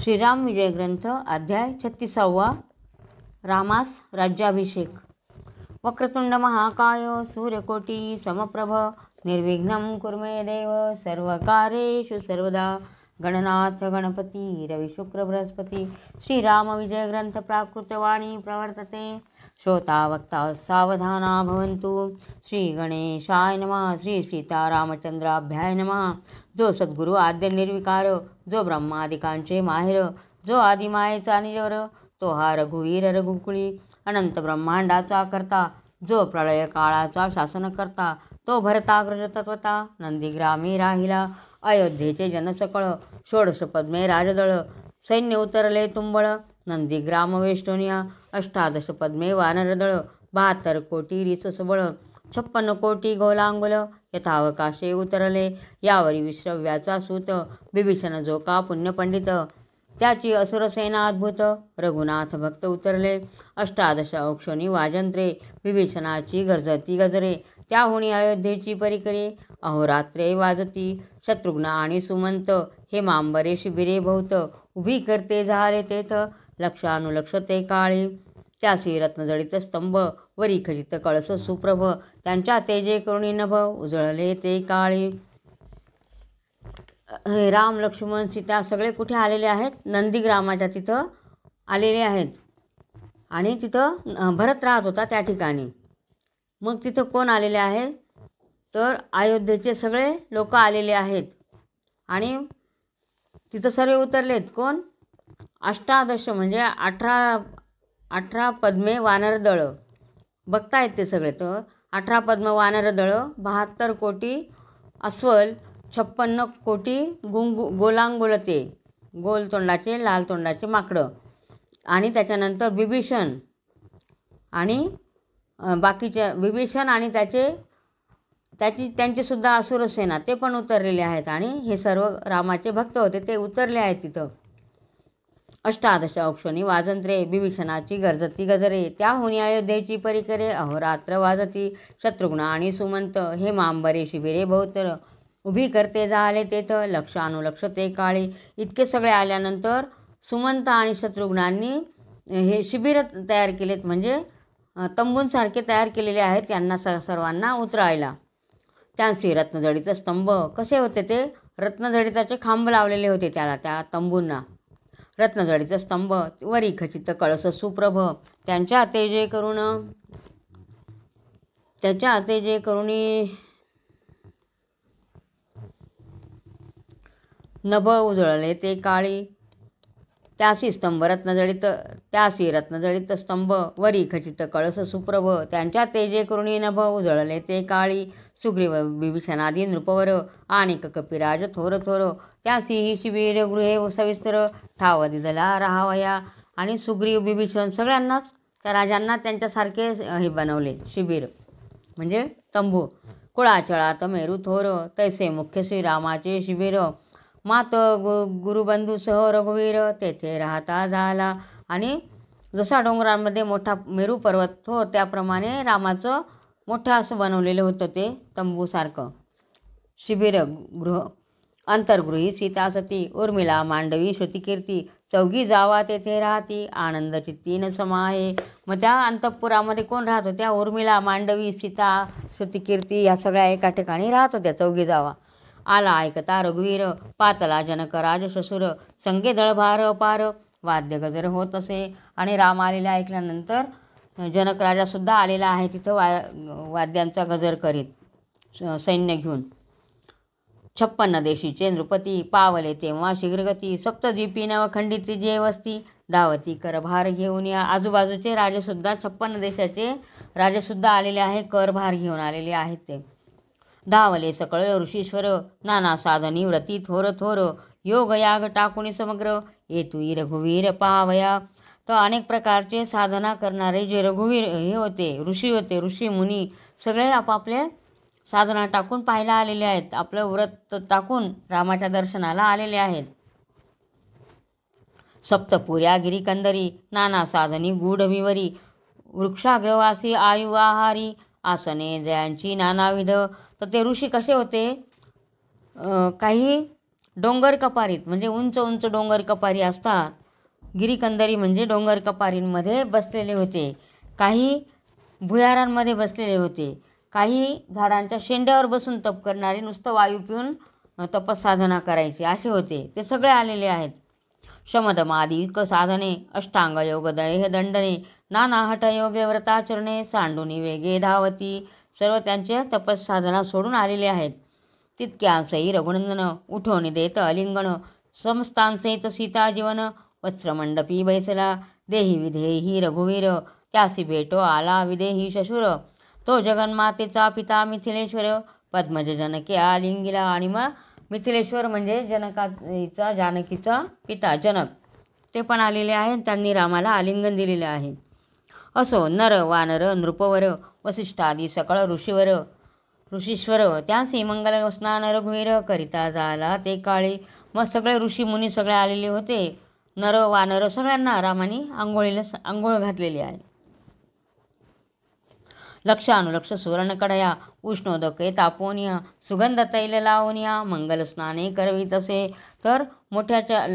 श्रीराम विजय ग्रंथ अध्याय 36 रामास राज्याभिषेक। वक्रतुंड महाकाय सूर्यकोटी समप्रभ निर्विघ्नं कुरु मे देव सर्वकार्येषु सर्वदा। गणनाथ गणपती रविशुक्र बृहस्पती। श्रीराम विजय ग्रंथ प्राकृतवाणी प्रवर्तते। श्रोता वक्ता सावधाना भवन्तु। श्री गणेशाय नमः। श्री सीतारामचंद्राभ्याय नमः। जो सद्गुरु आद्य निर्विकार, जो ब्रह्मादिकांचे माहेर, जो आदिमायेचा निजवर, तो हा रघुवीर रघुकुळी अनंत ब्रह्मांडाचा करता, जो प्रलय काळाचा शासन करता, तो भरताग्रज तत्वता नंदीग्रामी राहिला। अयोध्येचे जनसकळ षोडश पद्मे राजदळ, सैन्य उतरले तुंबळ नंदीग्राम वेष्टोनिया। अष्टादश पद्मे वानरदळ, 72 कोटी रिससबळ, 56 कोटी गोलांगुल यथावकाशे उतरले। यावरी विश्रव्याचा सूत बिभीषण जो का पुण्यपंडित, त्याची असुरसेना अद्भुत रघुनाथ भक्त उतरले। अष्टादश औक्षणी वाजंत्रे बिभीषणाची गर्जती गजरे, त्याहुनी अयोध्येची परिकरे अहोरात्रे वाजती। शत्रुघ्न आणि सुमंत हे मांबरे शिबिरे बहुत, उभी करते झाले तेथ लक्षानुलक्ष ते काळी। त्यासी रत्नजडित स्तंभ वरी खचित कळस सुप्रभ, त्यांच्या तेजे करुणी नभ उजळले ते काळी। हे राम लक्ष्मण सीता सगळे कुठे आलेले आहेत? नंदीग्रामाच्या तिथं आलेले आहेत आणि तिथं भरत राहत होता त्या ठिकाणी। मग तिथं कोण आलेले आहेत? तर अयोध्येचे सगळे लोक आलेले आहेत आणि तिथं सर्व उतरलेत। कोण? अष्टादश म्हणजे 18 पद्मे वानरदळ बघतायत ते सगळे। तर 18 पद्म वानरदळ, 72 कोटी अस्वल, 56 कोटी गोलांगुलते गोल तोंडाचे लाल तोंडाचे माकडं, आणि त्याच्यानंतर बिभीषण आणि बाकीच्या बिभीषण आणि त्यांची सुद्धा असुरसेना ते पण उतरलेले आहेत। आणि हे सर्व रामाचे भक्त होते ते उतरले आहेत तिथं। अष्टादश औक्षणी वाजंत्रे बिभीषणाची गर्जती गजरे, त्याहुनी अयोध्येची परिकरे अहोरात्र वाजती। शत्रुघ्न आणि सुमंत हे मांबरे शिबिरे बहुतर, उभी करते झाले तेथ लक्षानुलक्ष ते काळी। इतके सगळे आल्यानंतर सुमंत आणि शत्रुघ्नांनी हे शिबिर तयार केलेत, म्हणजे तंबूंसारखे तयार केलेले आहेत त्यांना सर्वांना उतरायला। त्यांचे रत्नजडित स्तंभ कसे होते? ते रत्नजडिताचे खांब लावलेले होते त्याला, त्या तंबूंना रत्नजडित स्तंभ वरी खचित कळस सुप्रभ, त्यांच्या तेजे करुणी नभ उजळले ते काळी। त्यासी रत्नजडित स्तंभ वरी खचित कळस सुप्रभ, त्यांच्या तेजे करुणी नभ उजळले ते काळी। सुग्रीव बिभीषणादी नृपवर आणि कपिराज थोर थोर, त्यासी ही शिबिर गृहे सविस्तर ठाव दिदला राहावया। आणि सुग्रीव बिभीषण सगळ्यांनाच त्या राजांना त्यांच्यासारखे हे बनवले शिबिर म्हणजे तंबू। कुळाचळात मेरू थोर, तैसे मुख्य श्रीरामाचे शिबिर, मात गुरुबंधूसह रघुवीर तेथे राहता झाला। आणि जसा डोंगरांमध्ये मोठा मेरू पर्वत थोर, त्याप्रमाणे रामाचं मोठं असं बनवलेलं होतं ते तंबूसारखं शिबिर गृह। अंतर्गृही सीता सती, उर्मिला मांडवी श्रुतिकीर्ती, चौघी जावा तेथे राहती आनंद चित्ती न समाये। मग त्या अंतःपुरामध्ये कोण राहत होत्या? उर्मिला, मांडवी, सीता, श्रुतिकीर्ती या सगळ्या एका ठिकाणी राहत होत्या चौघी जावा। आला ऐकता रघुवीर, पातला जनक राज शशुर, संगे दळभार अपार वाद्य गजर होत असे। आणि राम आलेला ऐकल्यानंतर जनक राजा सुद्धा आलेला आहे तिथं वाद्यांचा गजर करीत सैन्य घेऊन। 56 देशीचे नृपती, पावले तेव्हा शीघ्रगती, सप्तद्वीपी नवखंडिती जे वस्ती, धावती करभार घेऊन या। आजूबाजूचे राजेसुद्धा 56 देशाचे राजेसुद्धा आलेले आहे, करभार घेऊन आलेले आहेत ते। धावले सकळ ऋषीश्वर, नाना साधनी व्रती थोर थोर, योग याग टाकुनी समग्र येतुई रघुवीर पावया। तर अनेक प्रकारचे साधना करणारे जे रघुवीर हे होते, ऋषी मुनी सगळे आपापले साधना टाकून पाहायला आलेले आहेत, आपलं व्रत टाकून रामाच्या दर्शनाला आलेले आहेत। सप्तपुर्या गिरीकंदरी, नाना साधनी गूढविवरी, वृक्षाग्रवासी आयु आहारी, आसने जयांची नानाविध। तर ते ऋषी कसे होते? काही डोंगर कपारीत म्हणजे उंच उंच डोंगर कपारी असतात. गिरीकंदरी म्हणजे डोंगर कपारींमध्ये बसलेले होते. काही भुयारांमध्ये बसलेले होते. काही झाडांच्या शेंड्यावर बसून तप करणारे नुसतं वायू पिऊन तपसाधना करायची असे होते. ते सगळे आलेले आहेत. शमदमादिक साधने, अष्टांग योग दळे दंडने, नाना हठयोगे व्रताचरणे, सांडुनी वेगे धावती, सर्व त्यांचे तपसाधना सोडून आलेले आहेत. तितक्यांसही रघुनंदन उठवणी देत अलिंगण, समस्तांसहित सीता जीवन, वस्त्रमंडपी बैसला, देही विधेही रघुवीर, त्यासी भेटो आला विदेही शशुर, तो जगन्मातेचा पिता मिथिलेश्वर, पद्मज जनके आलिंगिला. आणि मग मिथिलेश्वर म्हणजे जानकीचा पिता जनक, ते पण आलेले आहेत. त्यांनी रामाला आलिंगन दिलेले आहे. असो नर वानर नृपवर, वसिष्ठादी सकळ ऋषीश्वर, त्यासी मंगल स्नान रघुवीर, करिता झाला ते काळी. मग सगळे ऋषी मुनी सगळे आलेले होते. नर वानर सगळ्यांना रामाने आंघोळ घातलेली आहे. लक्षानुलक्ष सुवर्ण कढया, उष्णोदके तापोनिया, सुगंध तैल लावनिया, मंगल स्नाने करवी तसे. तर मोठ्याच्या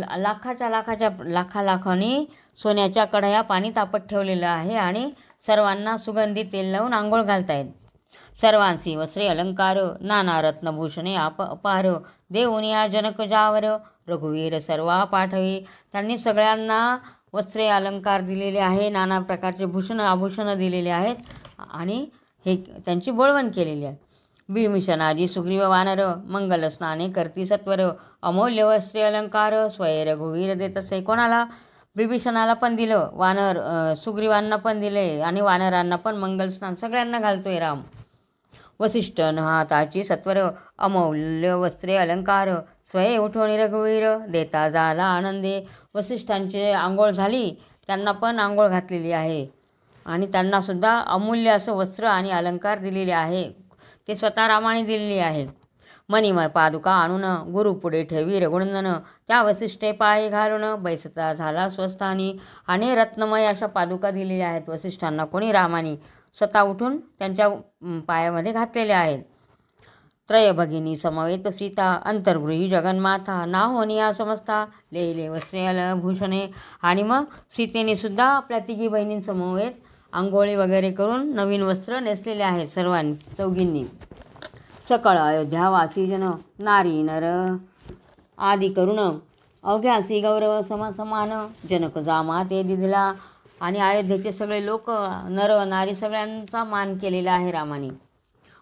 लाखांनी सोन्याच्या कढया पाणी तापत ठेवलेलं आहे आणि सर्वांना सुगंधी तेल लावून आंघोळ घालतायत. सर्वांसी वस्त्रे अलंकार, नाना रत्नभूषणे अपार, देऊनिया जनक जावर, रघुवीर सर्वा पाठवी. त्यांनी सगळ्यांना वस्त्रे अलंकार दिलेले आहे, नाना प्रकारचे आभूषणं दिलेले आहेत आणि हे त्यांची बोळवण केलेली आहे. भीमिशनाजी सुग्रीव वानर, मंगल स्नाने करती सत्वर, अमूल्य वस्त्रे अलंकार, स्वय रघुवीर देतसे. कोणाला? बिभीषणाला पण दिलं, सुग्रीवांना पण दिले आणि वानरांना पण मंगल स्नान सगळ्यांना घालतोय राम. वसिष्ठ हाताची सत्वर, अमूल्य वस्त्रे अलंकार, स्वय उठवणी रघुवीर, देता झाला आनंदे. वसिष्ठांची आंघोळ झाली, त्यांना पण आंघोळ घातलेली आहे आणि त्यांनासुद्धा अमूल्य असं वस्त्र आणि अलंकार दिलेले आहे. ते स्वतः रामाने दिलेले आहे. मणिमय पादुका आणून गुरुपुढे ठेवी रघुनंदन, त्या वसिष्ठे पायी घालून बैसता झाला स्वस्थानी. आणि रत्नमय अशा पादुका दिलेल्या आहेत वसिष्ठांना, कोणी? रामाने स्वतः उठून त्यांच्या पायामध्ये घातलेल्या आहेत. त्रय भगिनी समवेत सीता, अंतर्गृही जगन्माता, ना होनिया समजता, लेले वस्त्रे भूषणे. आणि मग सीतेने सुद्धा आपल्या तिघी बहिणींसमवेत आंघोळी वगैरे करून नवीन वस्त्र नेसलेले आहेत चौघींनी. सकळ अयोध्या वासीजन, नारी नर आदी करुण, अवघ्यासी गौरव समान, जनक जामा ते दिधला. आणि अयोध्येचे सगळे लोक, नर नारी सगळ्यांचा मान केलेला आहे रामाने.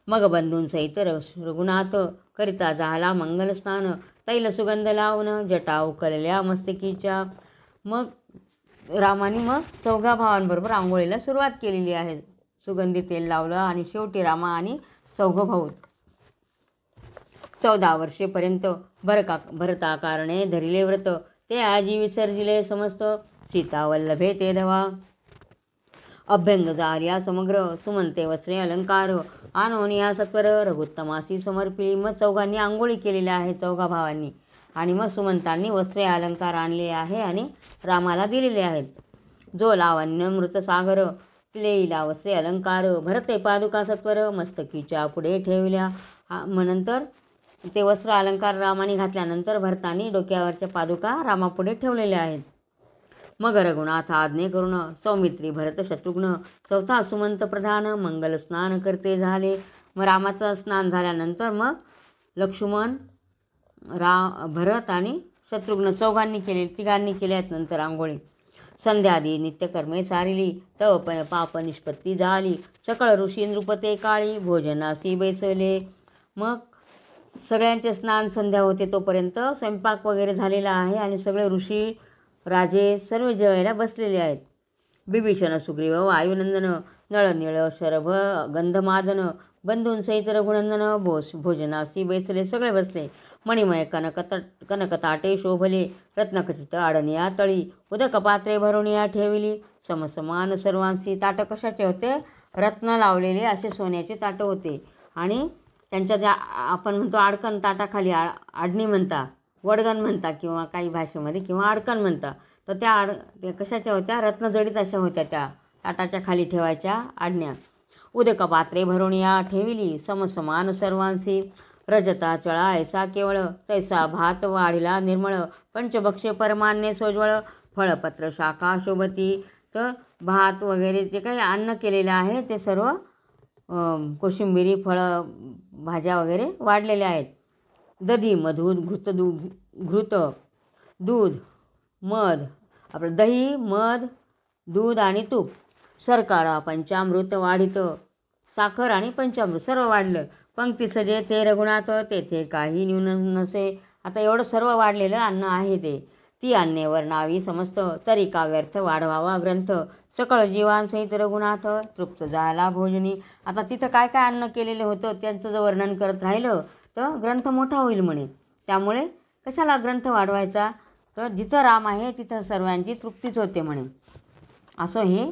मग बंधूंसहित रघुनाथ, करिता झाला मंगल स्नान, तैल सुगंध लावून जटा उकलल्या मस्तकीच्या. मग रामाने चौघा भावांबरोबर आंघोळीला सुरुवात केलेली आहे. सुगंधी तेल लावलं आणि शेवटी रामा आणि चौघ भाऊ 14 वर्षेपर्यंत भरताकारणे धरिले व्रत, ते आजी विसर्जिले समस्त, सीता वल्लभे ते धवा. अभ्यंग झाल्या समग्र, सुमंते वस्त्रे अलंकार, आणोनिया सत्वर, रघुत्तमासी समर्पिली. मग चौघांनी आंघोळी केलेल्या आहे, चौघा भावांनी. आणि मग सुमंतांनी वस्त्रे अलंकार आणले आहे आणि रामाला दिलेले आहेत. जो लावण्य मृतसागर, तिलेईला वस्त्रे अलंकार, भरते पादुका सत्वर, मस्तकीच्या पुढे ठेवल्या. नंतर ते वस्त्र अलंकार रामाने घातल्यानंतर भरतानी डोक्यावरच्या पादुका रामापुढे ठेवलेल्या आहेत. मग रघुनाथ आज्ञे करून, सौमित्री भरत शत्रुघ्न, चौथा सुमंत प्रधान, मंगल स्नान करते झाले. मग रामाचं स्नान झाल्यानंतर मग लक्ष्मण, भरत आणि शत्रुघ्न तिघांनी केले आहेत नंतर आंघोळी. संध्यादी नित्यकर्मे सारिली, तव पाप निष्पत्ती झाली, सकळ ऋषी नृपते काळी, भोजनासी बैसवले. मग सगळ्यांचे स्नान संध्या होते तोपर्यंत स्वयंपाक वगैरे झालेला आहे आणि सगळे ऋषी राजे सर्व जेवायला बसलेले आहेत. बिभीषण सुग्रीव वायुनंदन, नळनीळ शरभ गंधमादन, बंधूंसहित रघुनंदन, भोजनासी बैसले, सगळे बसले. मणिमय कनकताटे शोभले, रत्नखचित आडनिया तळी, उदक पात्रे भरुनिया ठेविली, समसमान सर्वांशी. ताटं कशाचे होते? रत्न लावलेले असे सोन्याचे ताटं होते. आणि त्यांच्या ज्या आपण म्हणतो आडकण, ताटाखाली आडणी म्हणता, वडगण म्हणता किंवा काही भाषेमध्ये, किंवा आडकण म्हणता. तर त्या कशाच्या होत्या? रत्नजडित अशा होत्या, त्या ताटाच्या खाली ठेवायच्या आडण्या. उदक पात्रे भरुनिया ठेविली, समसमान सर्वांशी. रजता चळा ऐसा केवळ, तैसा भात वाढिला निर्मळ, पंचभक्षे परमान्य सोज्वळ, फळपत्र शाखा शोभती. तर भात वगैरे जे काही अन्न केलेलं आहे ते सर्व कोशिंबिरी फळं भाज्या वगैरे वाढलेल्या आहेत. दधी मधूद घृत दूध मध, आपलं दही मध दूध आणि तूप, शर्करा पंचामृत वाढित, साखर आणि पंचामृत सर्व वाढलं. पंक्ती सजे ते रघुनाथ, तेथे काही न्यून नसे. आता एवढं सर्व वाढलेलं अन्न आहे ते. ती अन्ने वर्णावी समस्त, तरी का व्यर्थ वाढवावा ग्रंथ, सकळ जीवांसहित रघुनाथ, तृप्त झाला भोजनी. आता तिथं काय काय अन्न केलेलं होतं त्यांचं जर वर्णन करत राहिलं तर ग्रंथ मोठा होईल म्हणे. त्यामुळे कशाला ग्रंथ वाढवायचा, तर जिथं राम आहे तिथं सर्वांची तृप्तीच होते म्हणे, असं हे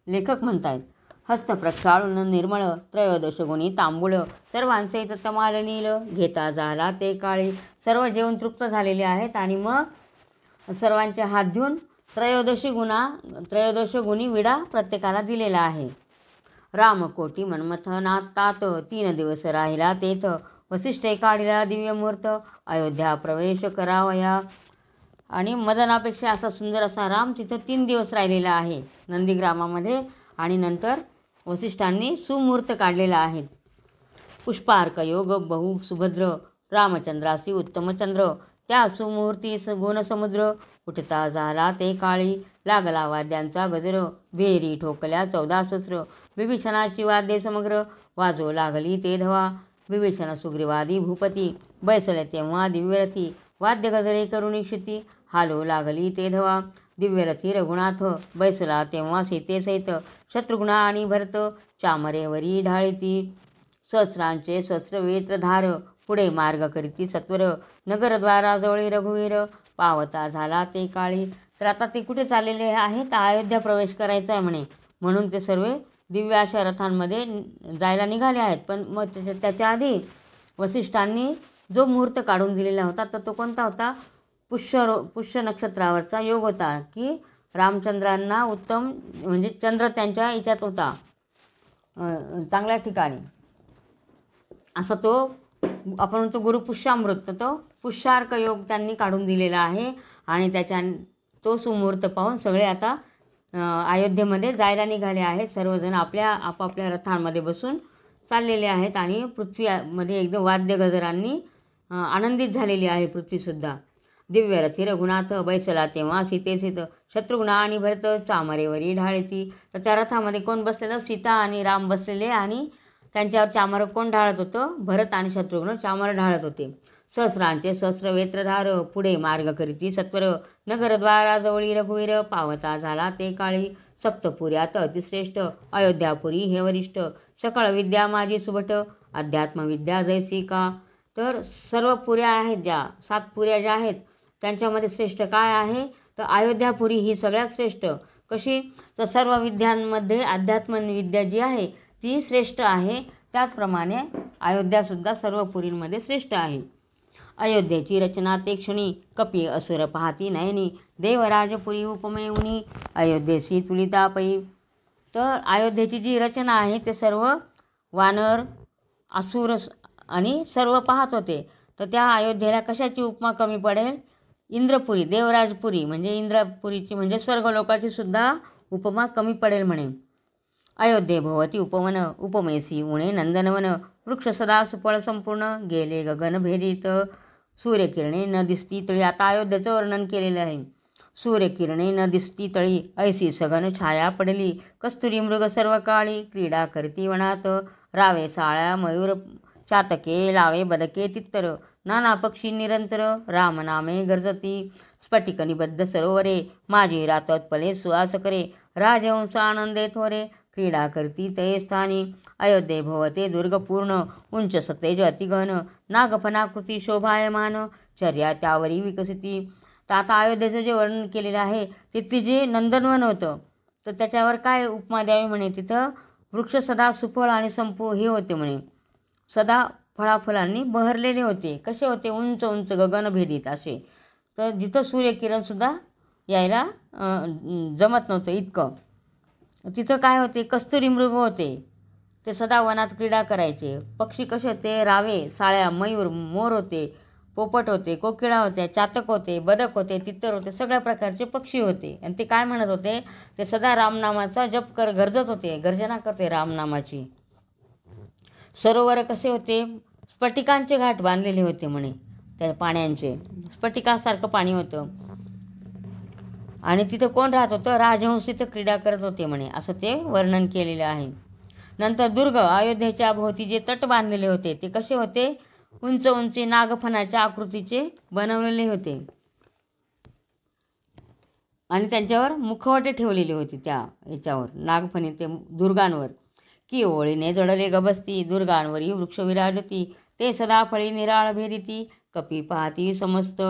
लेखक म्हणतायत. हस्त प्रक्षाळून निर्मळ, त्रयोदश गुणी तांबूळ, सर्वांसहित तमाल नील, घेता झाला ते काळी. सर्व जेवण तृप्त झालेले आहेत आणि मग सर्वांचे हात धुवून त्रयोदश गुणी विडा प्रत्येकाला दिलेला आहे. रामकोटी मन्मथनात तात, 3 दिवस राहिला तेथ, वसिष्ठे काढिला दिव्य मुहूर्त, अयोध्या प्रवेश करावया. आणि मदनापेक्षा असा सुंदर असा राम तिथं 3 दिवस राहिलेला आहे नंदीग्रामामध्ये. आणि नंतर वसिष्ठांनी सुमुहूर्त काढलेला आहे. पुष्पार्क योग बहु सुभद्र, रामचंद्रासी उत्तमचंद्र, त्या सुमुहूर्ती गुण समुद्र, उठता झाला ते काळी. लागला वाद्यांचा गजर, भेरी ठोकल्या 14 सहस्र, विभीषणाची वाद्ये समग्र, वाजो लागली ते धवा. विभीषण सुग्रीवादी भूपती, बैसले तेव्हा दिव्यरथी, वाद्य गजरे करुणी क्षिती, हालो लागली ते धवा. दिव्यरथी रघुनाथ, बैसला तेव्हा सीतेसहित, शत्रुघ्न आणि भरत, चामरेवरी ढाळीती. सहस्रांचे सहस्रवेत्रधार, पुढे मार्ग करीती सत्वर, नगरद्वाराजवळी रघुवीर, पावता झाला ते काळी. तर आता ते कुठे चाललेले आहेत, अयोध्या प्रवेश करायचा आहे म्हणे, म्हणून ते सर्व दिव्य अशा रथांमध्ये जायला निघाले आहेत. पण मग त्याच्या आधी वसिष्ठांनी जो मुहूर्त काढून दिलेला होता तर तो कोणता होता, पुष्य नक्षत्रावरचा योग होता, की रामचंद्रांना उत्तम म्हणजे चंद्र त्यांच्या याच्यात होता चांगल्या ठिकाणी, असा तो आपण म्हणतो गुरुपुष्यामृत. तर तो पुष्यार्क योग त्यांनी काढून दिलेला आहे. आणि तो सुमुहूर्त पाहून सगळे आता अयोध्येमध्ये जायला निघाले आहेत. सर्वजण आपापल्या रथांमध्ये बसून चाललेले आहेत आणि पृथ्वीमध्ये एकदम वाद्यगजरांनी आनंदित झालेली आहे पृथ्वीसुद्धा. दिव्यरथी रघुनाथ, बैसला तेव्हा सीतेसित, शत्रुघ्न आणि भरत, चामरेवरी ढाळीती. तर त्या रथामध्ये कोण बसलेलं, सीता आणि राम बसलेले आणि त्यांच्यावर चामर कोण ढाळत होतं, भरत आणि शत्रुघ्न चामर ढाळत होते. सहस्रांचे सहस्रवेत्रधार, पुढे मार्ग करीती सत्वर, नगरद्वाराजवळी रघुवीर, पावता झाला ते काळी. सप्तपुर्यात अतिश्रेष्ठ, अयोध्यापुरी हे वरिष्ठ, सकळ विद्या माझी सुभट, अध्यात्मविद्या जैसी का. तर सर्व पुऱ्या आहेत, ज्या 7 पुऱ्या ज्या आहेत त्यांच्यामध्ये श्रेष्ठ काय आहे, तर अयोध्यापुरी ही सगळ्यात श्रेष्ठ. कशी, तर सर्व विद्यांमध्ये अध्यात्मविद्या जी आहे ती श्रेष्ठ आहे. त्याचप्रमाणे अयोध्यासुद्धा सर्व पुरींमध्ये श्रेष्ठ आहे. अयोध्येची रचना ते क्षणी, कपी असुर पाहती नयनी, देवराजपुरी उपमेयुनी, अयोध्येसी तुलिता पै. तर अयोध्येची जी रचना आहे ते सर्व वानर असुर आणि सर्व पाहत होते. तर त्या अयोध्येला कशाची उपमा कमी पडेल, इंद्रपुरी देवराजपुरी म्हणजे इंद्रपुरीची म्हणजे स्वर्गलोकाची सुद्धा उपमा कमी पडेल म्हणे. अयोध्ये भवती उपवन, उपमेसी उणे नंदनवन, वृक्ष सदा सुफळ संपूर्ण, गेले गगन भेदित, सूर्यकिरणे न दिसती तळी. आता अयोध्येचं वर्णन केलेलं आहे. सूर्यकिरणे न दिसती तळी, ऐसी सघन छाया पडली, कस्तुरी मृग सर्व काळी, क्रीडा करती वनात, रावे साळ्या मयूर चातके, लावे बदके तित्तर, नाना पक्षी निरंतर, रामनामे गर्जती, स्फटिक निबद्ध सरोवरे, माझी रातत पले सुहास करे, राजहंस आनंदे थोरे, क्रीडा करती ते स्थानी. अयोध्ये भवते दुर्गपूर्ण, उंच सतेज अतिगहन, नागफणाकृती शोभायमान, चर्या त्यावरी विकसिती. तर आता अयोध्येचं जे वर्णन केलेलं आहे तिथे जे नंदनवन होतं तर त्याच्यावर काय उपमा द्यावी म्हणे, तिथं वृक्ष सदा सुफळ आणि हे होते म्हणे, सदा फळाफुलांनी बहरलेले होते. कसे होते, उंच उंच गगनभेदित असे. तर जिथं सूर्यकिरणसुद्धा यायला जमत नव्हतं इतकं. तिथं काय होते, कस्तुरी मृग होते, ते सदा वनात क्रीडा करायचे. पक्षी कसे होते? रावे, साळ्या, मयूर, मोर होते, पोपट होते, कोकिळा होत्या, चातक होते, बदक होते, तितर होते, सगळ्या प्रकारचे पक्षी होते. आणि ते काय म्हणत होते? ते सदा रामनामाचा जप गरजत होते, गर्जना करते रामनामाची. सरोवर कसे होते? स्फटिकांचे घाट बांधलेले होते म्हणे, त्या पाण्याचे स्फटिकासारखं पाणी होतं. आणि तिथं कोण राहत होतं? राजहंस तिथं क्रीडा करत होते म्हणे, असं ते वर्णन केलेलं आहे. नंतर दुर्ग, अयोध्येच्या भोवती जे तट बांधलेले होते ते कसे होते? उंच उंची नागफणाच्या आकृतीचे बनवलेले होते आणि त्यांच्यावर मुखवटे ठेवलेले होते. त्या याच्यावर नागफणी ते दुर्गांवर. की ओळीने जडले गबसती, दुर्गांवरी वृक्ष विराजती, ते सदा फळी निराळ भेदिती, कपी पाहती समस्त.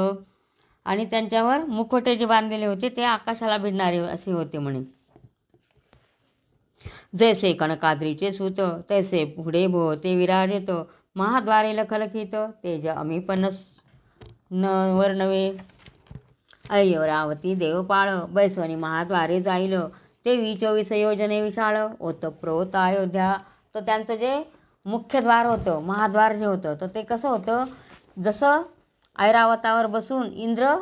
आणि त्यांच्यावर मुखवटे जे बांधलेले होते ते आकाशाला भिडणारे असे होते म्हणे. जैसे कणकाद्रीचे सूत, तैसे पुढे भो ते विराजित, महाद्वारे लखलखित, तेज अमीपनस न वर्णवे, ऐरावती देवपाळ, बैसवनी महाद्वारे जाईल, तेवी 24 योजने विशाळ, ओतप्रोत अयोध्या. तर त्यांचं जे मुख्य द्वार होतं, महाद्वार जे होतं, तर ते कसं होतं? जसं ऐरावतावर बसून इंद्र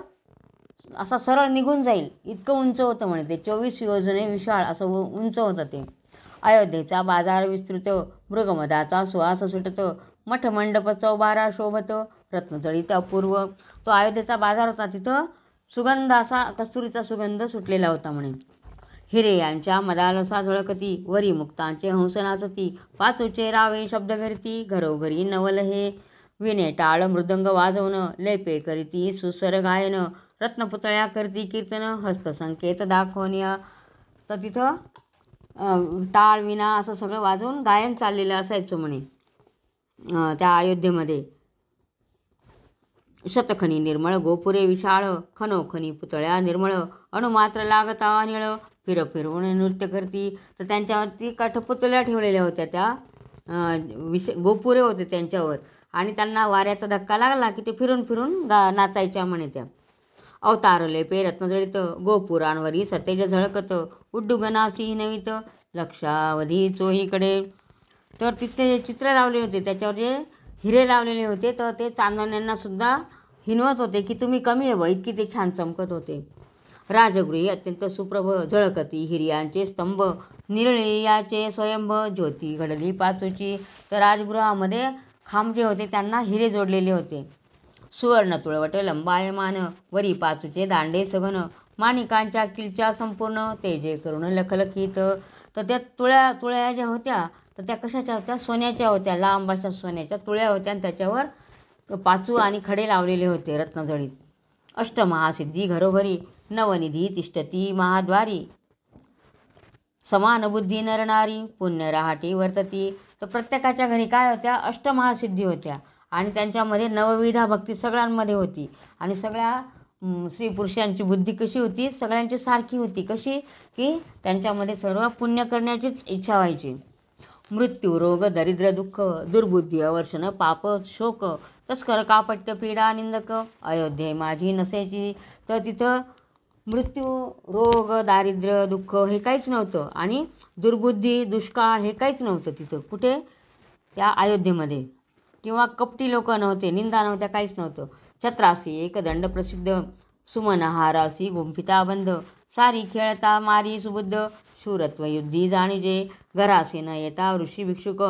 असा सरळ निघून जाईल इतकं उंच होतं म्हणे ते. 24 योजने विशाळ असं उंच होतं ते. अयोध्येचा बाजार विस्तृत, मृगमदाचा सुवास सुटत, मठमंडप चौबारा शोभत, रत्नजळीत अपूर्व. तो अयोध्येचा बाजार होता, तिथं सुगंध असा कस्तुरीचा सुगंध सुटलेला होता म्हणे. हिरे यांच्या मदालसा झळकती, वरी मुक्तांचे हंस नाचती, पाचूचे रावे शब्द करीती, घरोघरी नवल हे, विणे टाळ मृदंग वाजवण, लयपे करीती सुस्वर गायन, रत्नपुतळ्या करती कीर्तन, हस्तसंकेत दाखवण्या. तर तिथं टाळ विणा असं सगळं वाजवून गायन चाललेलं असायचं म्हणे त्या अयोध्येमध्ये. शतखनी निर्मळ गोपुरे विशाळ, खनोखनी पुतळ्या निर्मळ, अणुमात्र लागता निळ, फिरवून नृत्य करती. तर त्यांच्यावरती कठपुतळ्या ठेवलेल्या होत्या, त्या गोपुरे होते त्यांच्यावर, आणि त्यांना वाऱ्याचा धक्का लागला की ते फिरून फिरून नाचायच्या म्हणे त्या. अवतारले पे रत्नजळित, गोपुरांवरी सतेज झळकत, उड्डुगनासी नवित, लक्षावधी चोहीकडे. तर तिथे चित्र लावले होते, त्याच्यावर जे हिरे लावलेले होते, तर ते चांदण्यांना सुद्धा हिनवत होते की तुम्ही कमी आहे बा, इतकी ते छान चमकत होते. राजगृही अत्यंत सुप्रभ, झळकती हिर्यांचे स्तंभ, निरळे याचे स्वयंभ, ज्योती घडली पाचूची. तर राजगृहामध्ये खांब जे होते त्यांना हिरे जोडलेले होते. सुवर्ण तुळवट लंबायमान, वरी पाचूचे दांडे सघन, माणिकांच्या किलच्या संपूर्ण, तेजे करून लखलखीत. तर त्या तुळ्या ज्या होत्या तर त्या कशाच्या होत्या? सोन्याच्या होत्या, लांब अशा सोन्याच्या तुळ्या होत्या, आणि त्याच्यावर पाचू आणि खडे लावलेले होते रत्नजळीत. अष्टमहासिद्धी घरोघरी, नवनिधी तिष्ठती महाद्वारी, समान बुद्धी नरनारी, पुण्य रहाटी वर्तती. तर प्रत्येकाच्या घरी काय होत्या? अष्टमहासिद्धी होत्या, आणि त्यांच्यामध्ये नवविधा भक्ती सगळ्यांमध्ये होती. आणि सगळ्या स्त्री पुरुषांची बुद्धी कशी होती? सगळ्यांची सारखी होती. कशी? की त्यांच्यामध्ये सर्व पुण्य करण्याचीच इच्छा व्हायची. मृत्यू रोग दरिद्र दुःख, दुर्बुद्धी अवर्षण पाप शोक, तस्कर कापट्य पीडा निंदक, अयोध्ये माझी नसेची. तर तिथं मृत्यू रोग दारिद्र्य दुःख हे काहीच नव्हतं, आणि दुर्बुद्धी दुष्काळ हे काहीच नव्हतं तिथं. कुठे? त्या अयोध्येमध्ये. किंवा कपटी लोक नव्हते, निंदा नव्हत्या, काहीच नव्हतं. छत्रासी एक दंड प्रसिद्ध, सुमनहारासी गुंफिता बंध, सारी खेळता मारी सुबुद्ध, शूरत्व युद्धी जाणीजे, घरासी न येता ऋषी भिक्षुक,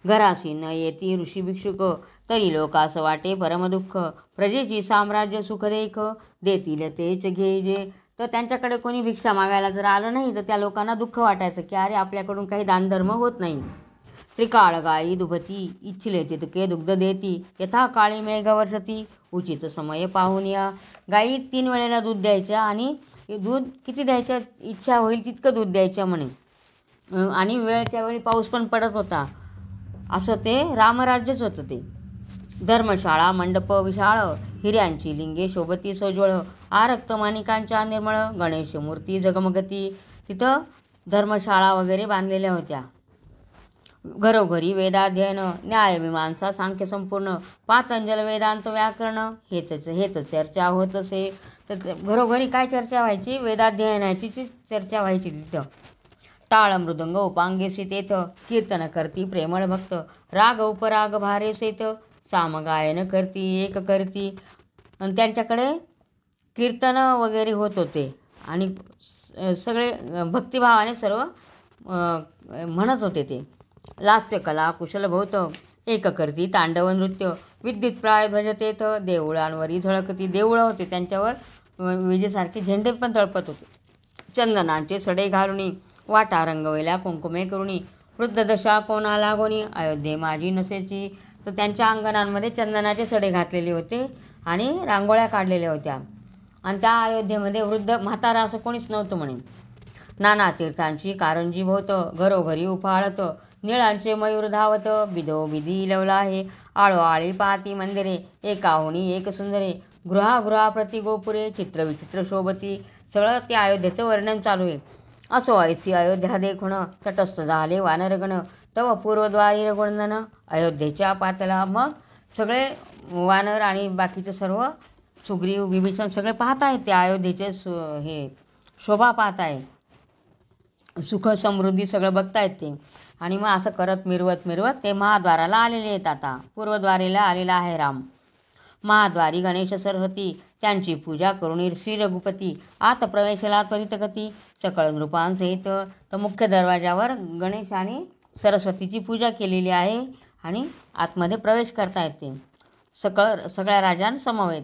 घरासी न येती ऋषी भिक्षुक, तरी लोकास वाटे परमदुःख, प्रजेची साम्राज्य सुखदेख, देतील तेच घेजे. तर त्यांच्याकडे कोणी भिक्षा मागायला जर आलं नाही तर त्या लोकांना दुःख वाटायचं की अरे आपल्याकडून काही दानधर्म होत नाही. त्रिकाळ गायी दुभती, इच्छिले तितके दुग्ध देती, यथा काळी मेघ वर्षती, उचित समय पाहून या. गायी 3 वेळेला दूध द्यायच्या, आणि दूध किती द्यायच्या? इच्छा होईल तितकं दूध द्यायच्या म्हणे, आणि वेळच्या वेळी पाऊस पण पडत होता. असं ते रामराज्यच होतं ते. धर्मशाळा मंडप विशाळ, हिऱ्यांची लिंगे शोभती सोज्वळ, आरक्त माणिकांच्या निर्मळ, गणेश मूर्ती जगमगती. तिथं धर्मशाळा वगैरे बांधलेल्या होत्या. घरोघरी वेदाध्ययन, न्यायमीमांसा सांख्य संपूर्ण, पातंजल वेदांत व्याकरण, हेच चर्चा होत असे. तर घरोघरी काय चर्चा व्हायची? वेदाध्ययनाची चर्चा व्हायची तिथं. टाळ मृदंग उपांगेसी तेथ कीर्तन करती प्रेमळ भक्त राग उपराग भारे सेत सामगायन करती एक करती. आणि त्यांच्याकडे कीर्तन वगैरे होत होते आणि सगळे भक्तिभावाने सर्व म्हणत होते. ते लास्यकला कुशलभौत एक करती तांडव नृत्य विद्युत प्राय ध्वजतेथ देऊळांवरी झळकती. देऊळं होते त्यांच्यावर विजेसारखे झेंडे पण तळपत होते. चंदनांचे सडे घालुनी वाटा रंगवल्या कुंकुमे करुणी वृद्ध दशा कोणा लागोनी अयोध्ये माझी नसेची. तर त्यांच्या अंगणांमध्ये चंदनाचे सडे घातलेले होते आणि रांगोळ्या काढलेल्या होत्या. आणि त्या अयोध्येमध्ये वृद्ध म्हातारा असं कोणीच नव्हतं म्हणे. नाना तीर्थांची कारंजी भोवत घरोघरी उफाळत निळांचे मयूर धावत बिदो बिदी लवला आहे आळोआळी पाहती मंदिरे एकाहुनी एक सुंदरे गृहागृहाप्रती गोपुरे चित्रविचित्र शोभती. सगळं ते अयोध्येचं वर्णन चालू आहे. असो ऐसी अयोध्या देखुण तटस्थ झाले वानरगण तव पूर्वद्वारी रघुनंदन अयोध्येच्या पातला. मग सगळे वानर आणि बाकीचे सर्व सुग्रीव विभीषण सगळे पाहत आहेत ते अयोध्येचे हे शोभा पाहत आहे. सुख समृद्धी सगळं बघतायत ते. आणि मग असं करत मिरवत मिरवत ते महाद्वाराला आलेले आहेत. आता पूर्वद्वारीला आलेला आहे राम. महाद्वारी गणेश सरस्वती त्यांची पूजा करुणी श्री रघुपती आत प्रवेशला त्वरित गती सकळ नृपांसहित. तर मुख्य दरवाजावर गणेश आणि सरस्वतीची पूजा केलेली आहे आणि आतमध्ये प्रवेश करता येते सगळ्या राजांसमवेत.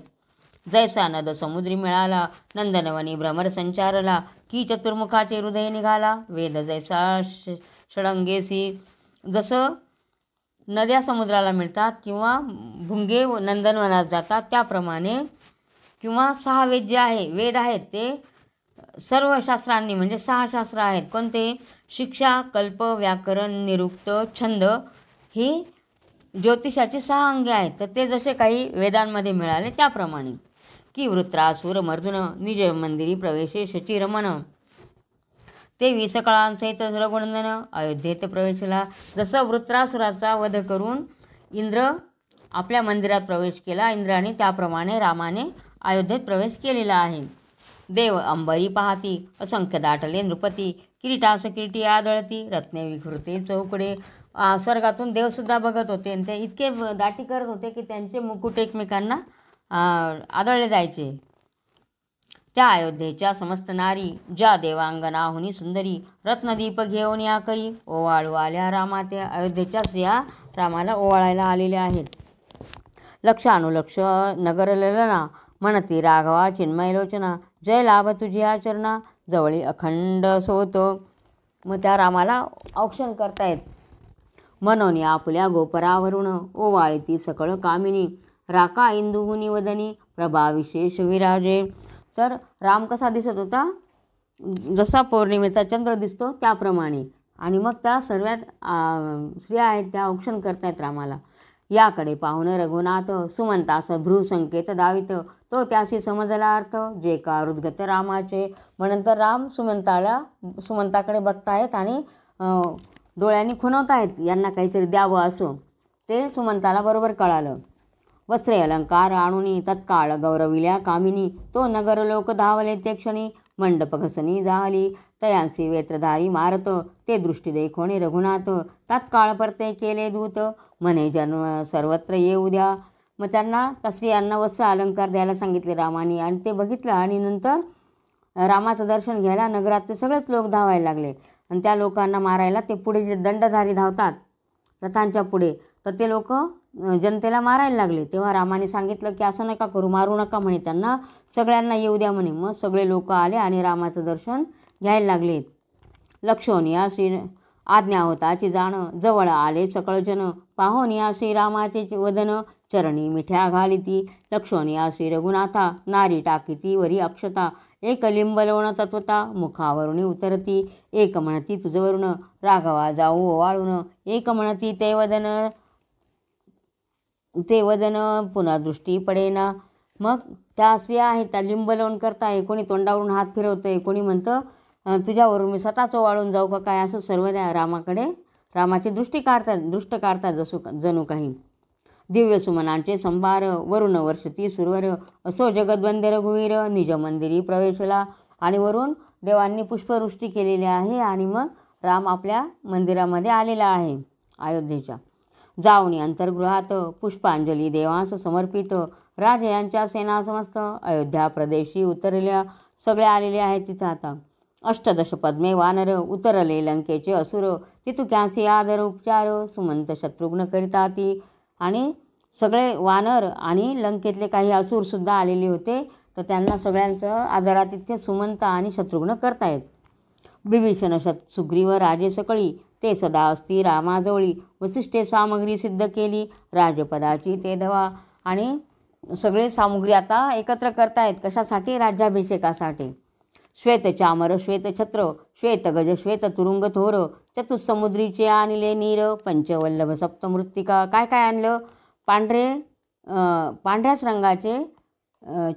जैसा नद समुद्री मिळाला नंदनवनी भ्रमर संचारला की चतुर्मुखाचे हृदय निघाला वेद जैसा षडंगेसी. जसं नद्या समुद्राला मिळतात किंवा भुंगे नंदनवनात जातात त्याप्रमाणे किंवा 6 वेद जे आहे वेद आहेत ते सर्व शास्त्रांनी म्हणजे 6 शास्त्र आहेत. कोणते? शिक्षा कल्प व्याकरण निरुक्त छंद ही ज्योतिषाची 6 अंगे आहेत. तर ते जसे काही वेदांमध्ये मिळाले त्याप्रमाणे की वृत्रासुर मर्जुन निज मंदिरी प्रवेशे शची रमण ते 20 कळांसहित रघुनंदन अयोध्येत प्रवेशला. जसं वृत्रासुराचा वध करून इंद्र आपल्या मंदिरात प्रवेश केला इंद्राने त्याप्रमाणे रामाने अयोध्येत प्रवेश केलेला आहे. देव अंबरी पाहती असंख्य दाटले नृपती किरीटास किरीटी आदळती रत्ने विखुरते चौकडे. स्वर्गातून देवसुद्धा बघत होते आणि ते इतके दाटी करत होते की त्यांचे मुकुट एकमेकांना आदळले जायचे. त्या अयोध्येच्या समस्त नारी ज्या देवांगनाहुनी सुंदरी रत्नदीप घेऊन या करी ओवाळू आल्या रामा. त्या अयोध्येच्या स्त्रिया रामाला ओवाळायला आलेल्या आहेत. लक्षानुलक्ष नगरललना म्हणती राघवा चिन्मयलोचना जय लाभ तुझी आचरणा जवळी अखंड सोत. मग त्या रामाला औक्षण करतायत. मनोनी आपुल्या गोपरावरुण ओवाळीती सकळ कामिनी राका इंदुहुनी वदनी प्रभा विशेष विराजे. तर राम कसा दिसत होता? जसा पौर्णिमेचा चंद्र दिसतो त्याप्रमाणे. आणि मग त्या सर्व स्त्रिया आहेत त्या औक्षण करतायत रामाला. याकडे पाहुण रघुनाथ सुमंतास भ्रू संकेत दावित तो त्याशी समजला अर्थ जे का हृदगत रामाचे. मग नंतर राम सुमंताकडे बघतायत आणि डोळ्यांनी खुणवतायत यांना काहीतरी द्यावं असं. ते सुमंताला बरोबर कळालं. वस्त्रे अलंकार आणुनी तत्काळ गौरविल्या कामिनी तो नगरलोक धावले ते क्षणी मंडप घसनी जाहली तयांसी वेत्रधारी मारत ते दृष्टी देखोणे रघुनाथ तत्काळ परते केले दूत म्हणे जन्म सर्वत्र येऊ द्या. मग त्यांना त्या स्त्रियांना वस्त्र अलंकार द्यायला सांगितले रामाने आणि ते बघितलं आणि नंतर रामाचं दर्शन घ्यायला नगरात ते सगळेच लोक धावायला लागले. आणि त्या लोकांना मारायला ते पुढे जे दंडधारी धावतात रथांच्या पुढे तर ते लोक जनतेला मारायला लागले. तेव्हा रामाने सांगितलं की असं नका करू मारू नका म्हणे त्यांना सगळ्यांना येऊ द्या म्हणे. मग सगळे लोक आले आणि रामाचं दर्शन घ्यायला लागले. लक्षोनिया श्री आज्ञा होताची जाण जवळ आले सकळ जन पाहोनिया श्रीरामाचे वदन चरणी मिठ्या घालिती लक्षोनिया श्री रघुनाथा नारी टाकीती वरी अक्षता एक लिंब लोण तत्वता मुखावरुणी उतरती एक म्हणती तुझवरून राघवा जाऊ ओवाळून एक म्हणती ते वदन पुन्हा दृष्टी पडेना. मग त्या स्त्रिया आहेत त्या लिंब लावून करताय कोणी तोंडावरून हात फिरवतंय कोणी म्हणतं तुझ्यावरून मी स्वतःच ओवाळून जाऊ का काय असं सर्व त्या रामाची दृष्टी काढतात जणू काही. दिव्य सुमनांचे संभार वरुण वर्षती सुरवर असो जगद्वंदे रघुवीर निज मंदिरी प्रवेशला. आणि वरून देवांनी पुष्पवृष्टी केलेली आहे आणि मग राम आपल्या मंदिरामध्ये आलेला आहे अयोध्येच्या. जाऊनी अंतर्गृहात पुष्पांजली देवांस समर्पित राजे यांच्या सेना समस्त अयोध्या प्रदेशी उतरल्या सगळे आलेले आहेत तिथं. आता अष्टदश पद्मे वानर उतरले लंकेचे असुर तितुक्यांसी आदर उपचार सुमंत शत्रुघ्न करिताती. आणि सगळे वानर आणि लंकेतले काही असुरसुद्धा आलेले होते, तर त्यांना सगळ्यांचं आदरातिथ्य सुमंत आणि शत्रुघ्न करतायत. बिभीषण सुग्रीव राजे सकळी ते सदा असती रामाजवळी वसिष्ठे सामग्री सिद्ध केली राजपदाची ते धवा. आणि सगळे सामुग्री आता एकत्र करतायत कशासाठी? राज्याभिषेकासाठी. श्वेत चामर श्वेत छत्र श्वेत गज श्वेत तुरुंग थोर चतुसमुद्रीचे आणले नीर पंचवल्लभ सप्तमृत्तिका. काय काय आणलं? पांढऱ्याच रंगाचे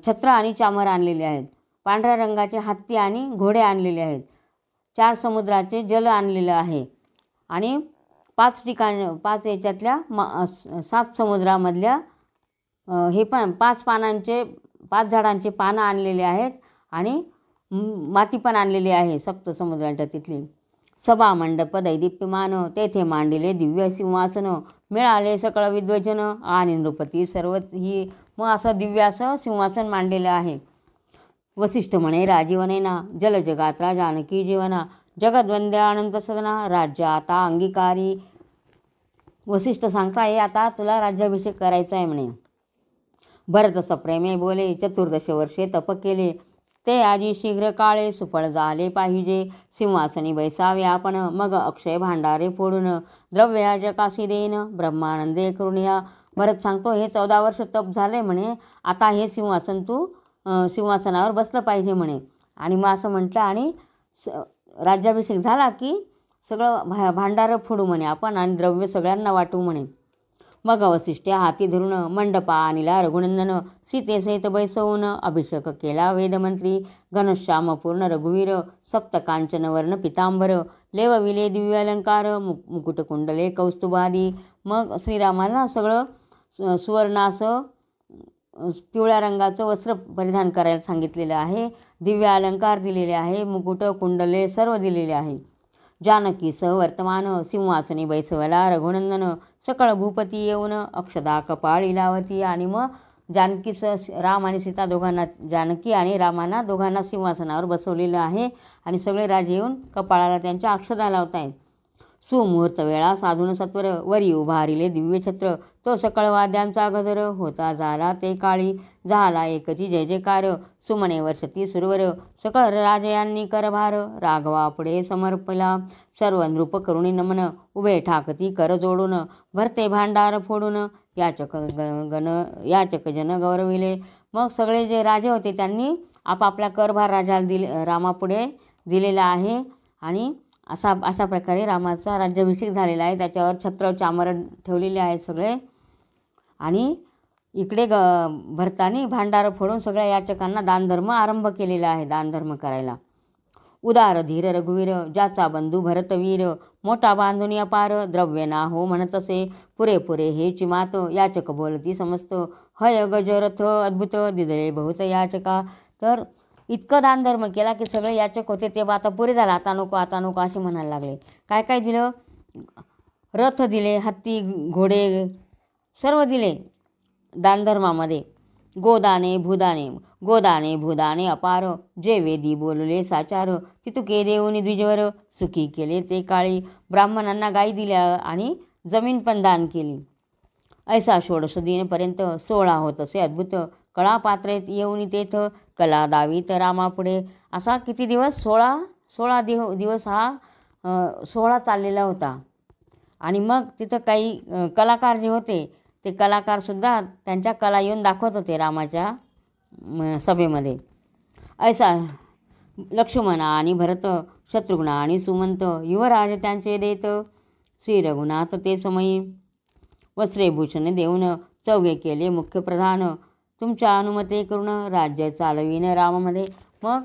छत्र आणि चामर आणलेले आहेत, पांढऱ्या रंगाचे हत्ती आणि घोडे आणलेले आहेत, 4 समुद्राचे जल आणलेलं आहे आणि 5 याच्यातल्या 7 समुद्रामधल्या हे पण 5 झाडांचे पानं आणलेले आहेत आणि माती पण आणलेली आहे सप्तसमुद्रांच्या तिथली. सभा मंडप दैदिप्यमान तेथे मांडिले दिव्य सिंहासन मिळाले सकळ विद्वजन आणि नृपती सर्व ही. मग असं दिव्य असं सिंहासन मांडलेलं आहे. वसिष्ठ म्हणे राजीवनेना जलजगात्रा जानकी जीवना जगद्वंद्या अनंत सदना राज्य आता अंगीकारी. वसिष्ठ सांगताय आता तुला राज्याभिषेक करायचा आहे म्हणे. भरत सप्रेमे बोले 14 वर्षे तप केले ते आजी शीघ्र काळे सुफळ झाले पाहिजे सिंहासनी बैसावे आपण मग अक्षय भांडारे फोडून द्रव्याच्या काशी देईन ब्रह्मानंदे करुणिया. भरत सांगतो हे 14 वर्ष तप झाले म्हणे, आता हे सिंहासन तू सिंहासनावर बसलं पाहिजे म्हणे. आणि मग असं म्हटलं आणि राज्याभिषेक झाला की सगळं भांडारं फोडू म्हणे आपण आणि द्रव्य सगळ्यांना वाटू म्हणे. मग वसिष्ठ्या हाती धरून मंडपा आणला रघुनंदन सीतेसहित बैसवून अभिषेक केला वेदमंत्री घनश्याम पूर्ण रघुवीर सप्तकांचन वर्ण पितांबर लेवविले दिव्य अलंकार मुकुट कुंडले कौस्तुभादी. मग श्रीरामाला सगळं सुवर्णासं पिवळ्या रंगाचं वस्त्र परिधान करायला सांगितलेलं आहे, दिव्य अलंकार दिलेले आहे, मुकुट कुंडले सर्व दिलेले आहे. जानकी सह वर्तमान सिंहासनी बैसवला रघुनंदन सकळ भूपती येऊन अक्षदा कपाळी लावती. आणि मग जानकीसह राम आणि सीता दोघांना जानकी आणि रामांना दोघांना सिंहासनावर बसवलेलं आहे आणि सगळे राजे येऊन कपाळाला त्यांच्या अक्षदा लावत आहेत. सुमुहूर्त वेळा साधून सत्वर वरी उभारिले दिव्य छत्र तो सकळ वाद्यांचा गजर होता झाला ते काळी झाला एकची जय जयकार सुमने वर्षती सुरवर सकळ राजयांनी करभार राघवा पुढे समर्पला सर्व नृप करुणी नमन उभे ठाकती कर जोडून भरते भांडार फोडून याचक जन गौरविले. मग सगळे जे राजे होते त्यांनी आपापला करभार राजाला रामापुढे दिलेला आहे आणि अशा प्रकारे रामाचा राज्याभिषेक झालेला आहे. त्याच्यावर छत्र चामर ठेवलेले आहेत सगळे. आणि इकडे भरतानी भांडारं फोडून सगळ्या याचकांना दानधर्म आरंभ केलेला आहे, दानधर्म करायला. उदार धीर रघुवीर ज्याचा बंधू भरतवीर मोठा बांधून अपार द्रव्य ना हो म्हणतसे पुरेपुरे हे चिमात याचक बोलती समस्त हय गजरथ अद्भुत दिदळे बहुत याचका. तर इतकं दानधर्म केला की सगळे याचक होते ते आता पुरे झाला, आता नको असे म्हणायला लागले. काय काय दिलं? रथ दिले, हत्ती घोडे सर्व दिले दानधर्मामध्ये. गोदाने भूदाने अपार जे वेदी बोलले साचार तितुके देऊनी द्विजवर सुखी केले ते काळी. ब्राह्मणांना गायी दिल्या आणि जमीन पण दान केली. ऐसा 16 दिनपर्यंत 16 होत असे अद्भुत कळा पात्रेत येऊन तेथ कला दावीत रामापुढे. असा किती दिवस? 16 दिवस हा 16 चाललेला होता. आणि मग तिथं काही कलाकार जे होते ते कलाकारसुद्धा त्यांच्या कला येऊन दाखवत होते रामाच्या सभेमध्ये. ऐसा लक्ष्मण आणि भरत शत्रुघ्न आणि सुमंत युवराज त्यांचे देत श्री रघुनाथ ते समयी वस्त्रेभूषण देऊन चौघे केले मुख्य प्रधान तुमच्या अनुमते करून राज्य चालवीन रामामध्ये. मग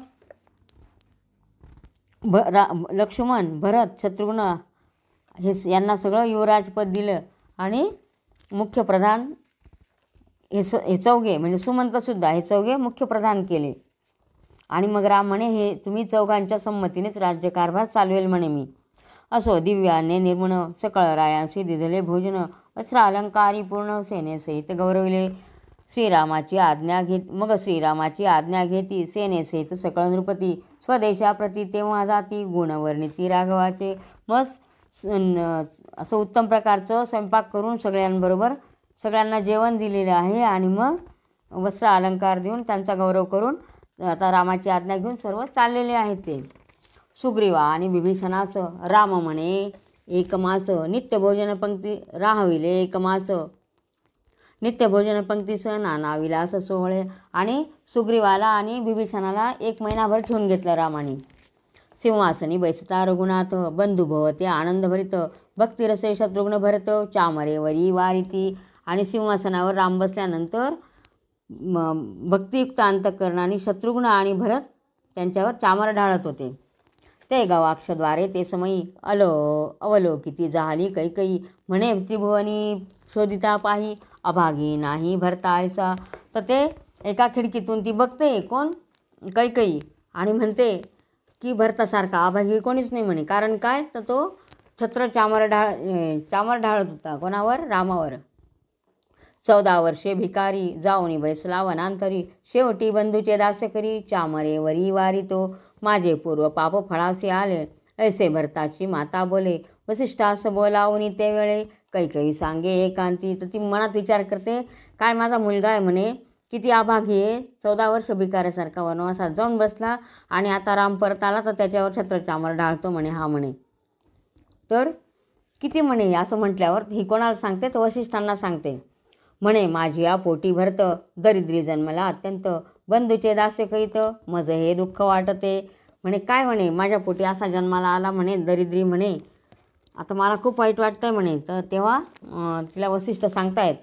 लक्ष्मण भरत शत्रुघ्न यांना सगळं युवराजपद दिलं आणि मुख्य प्रधान हे चौघे म्हणजे सुमंतसुद्धा हे चौघे मुख्य प्रधान केले. आणि मग राम म्हणे हे तुम्ही चौघांच्या संमतीनेच राज्यकारभार चालवेल म्हणे मी. असो दिव्याने निर्मण सकळ रायांसी दिधले भोजन वस्त्र अलंकारी पूर्ण सेनेसहित गौरविले. श्रीरामाची आज्ञा घेती सेनेसहित सकळ नृपती स्वदेशाप्रती तेव्हा जाती गुणवर्णिती राघवाचे. असं उत्तम प्रकारचं स्वयंपाक करून सगळ्यांना जेवण दिलेलं आहे आणि मग वस्त्र अलंकार देऊन त्यांचा गौरव करून आता रामाची आज्ञा घेऊन सर्व चाललेले आहेत ते. सुग्रीवा आणि विभीषणास राम म्हणे एक मास नित्य भोजन पंक्ती राहविले एक मास नित्य भोजन पंक्तीस नाना विलास सोहळे. आणि सुग्रीवाला आणि विभीषणाला 1 महिनाभर ठेवून घेतलं रामाने. सिंहासनी बैसता रघुनाथ बंधू भवते आनंद भरित भक्तिरसे शत्रुघ्न भरत चामरे वरी वारिती. आणि सिंहासनावर राम बसल्यानंतर भक्तियुक्त अंतःकरणाने शत्रुघ्न आणि भरत त्यांच्यावर चामर ढाळत होते. ते गवाक्षद्वारे ते समयी अवलोकिती झाली कैकई म्हणे त्रिभुवनी शोधिता पाही अभागी नाही भरता ऐसा. तर ते एका खिडकीतून ती बघते कोण कैकई आणि म्हणते की भरतासारखा अभागी कोणीच नाही म्हणे. कारण काय तर तो छत्र चामर ढाळत होता कोणावर रामावर. 14 वर्षे भिकारी जाऊनी बैसला वनांतरी शेवटी बंधूचे दास्य करी चामरे वरी वारी तो माझे पूर्व पाप फळासे आले ऐसे भरताची माता बोले. वसिष्ठास बोलावून ते वेळे कैकई सांगे एकांती. तर ती मनात विचार करते काय माझा मुलगा आहे म्हणे किती अभागी आहे 14 वर्ष भिकाऱ्यासारखा वनवासात जाऊन बसला आणि आता राम परत आला तर त्याच्यावर छत्र चामर ढाळतो म्हणे हा म्हणे. तर किती म्हणे असं म्हटल्यावर ही कोणाला सांगते तर वसिष्ठांना सांगते. म्हणे माझी या पोटी भरत दरिद्री जन्मला अत्यंत बंधूचे दास्य करीत मज हे दुःख वाटते. म्हणे काय म्हणे माझ्या पोटी असा जन्माला आला म्हणे दरिद्री म्हणे आता मला खूप वाईट वाटतंय म्हणे. तर तेव्हा तिला वसिष्ठ सांगतायत.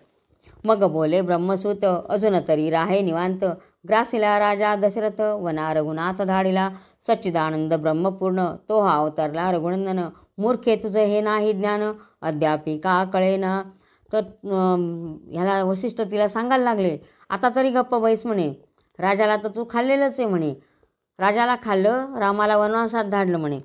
मग बोले ब्रह्मसूत अजून तरी राहे निवांत ग्रासिला राजा दशरथ वना रघुनाथ धाडिला सच्चिदानंद ब्रह्मपूर्ण तो हा अवतरला रघुनंदन मूर्खे तुझं हे नाही ज्ञान अद्यापि का कळेना. तर ह्याला वसिष्ठ तिला सांगायला लागले आता तरी गप्प बैस म्हणे. राजाला तर तू खाल्लेलंच आहे म्हणे. राजाला खाल्लं रामाला वनवासात धाडलं म्हणे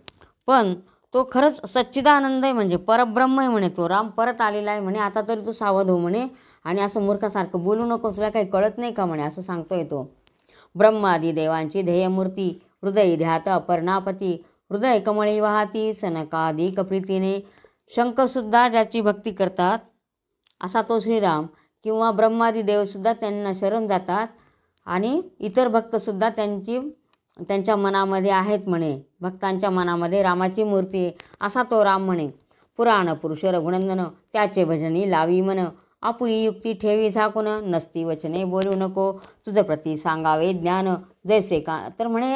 पण तो खरंच सच्चिदानंद आहे म्हणजे परब्रह्म आहे म्हणे. तो राम परत आलेला आहे म्हणे. आता तरी तू सावध हो म्हणे आणि असं मूर्खासारखं बोलू नको तुला काही कळत नाही का म्हणे असं सांगतोय तो. ब्रह्मादी देवांची ध्येयमूर्ती हृदय ध्यात अपर्णापती हृदय कमळी वाहती सनकादिक प्रीतीने. शंकरसुद्धा ज्याची भक्ती करतात असा तो श्रीराम किंवा ब्रह्मादी देवसुद्धा त्यांना शरण जातात आणि इतर भक्तसुद्धा त्यांच्या मनामध्ये आहेत म्हणे. भक्तांच्या मनामध्ये रामाची मूर्ती आहे असा तो राम म्हणे. पुराण पुरुष रघुनंदन त्याचे भजनी लावी मन आपुली युक्ती ठेवी झाकून नसती वचने बोलू नको तुझं प्रती सांगावे ज्ञान जैसे का. तर म्हणे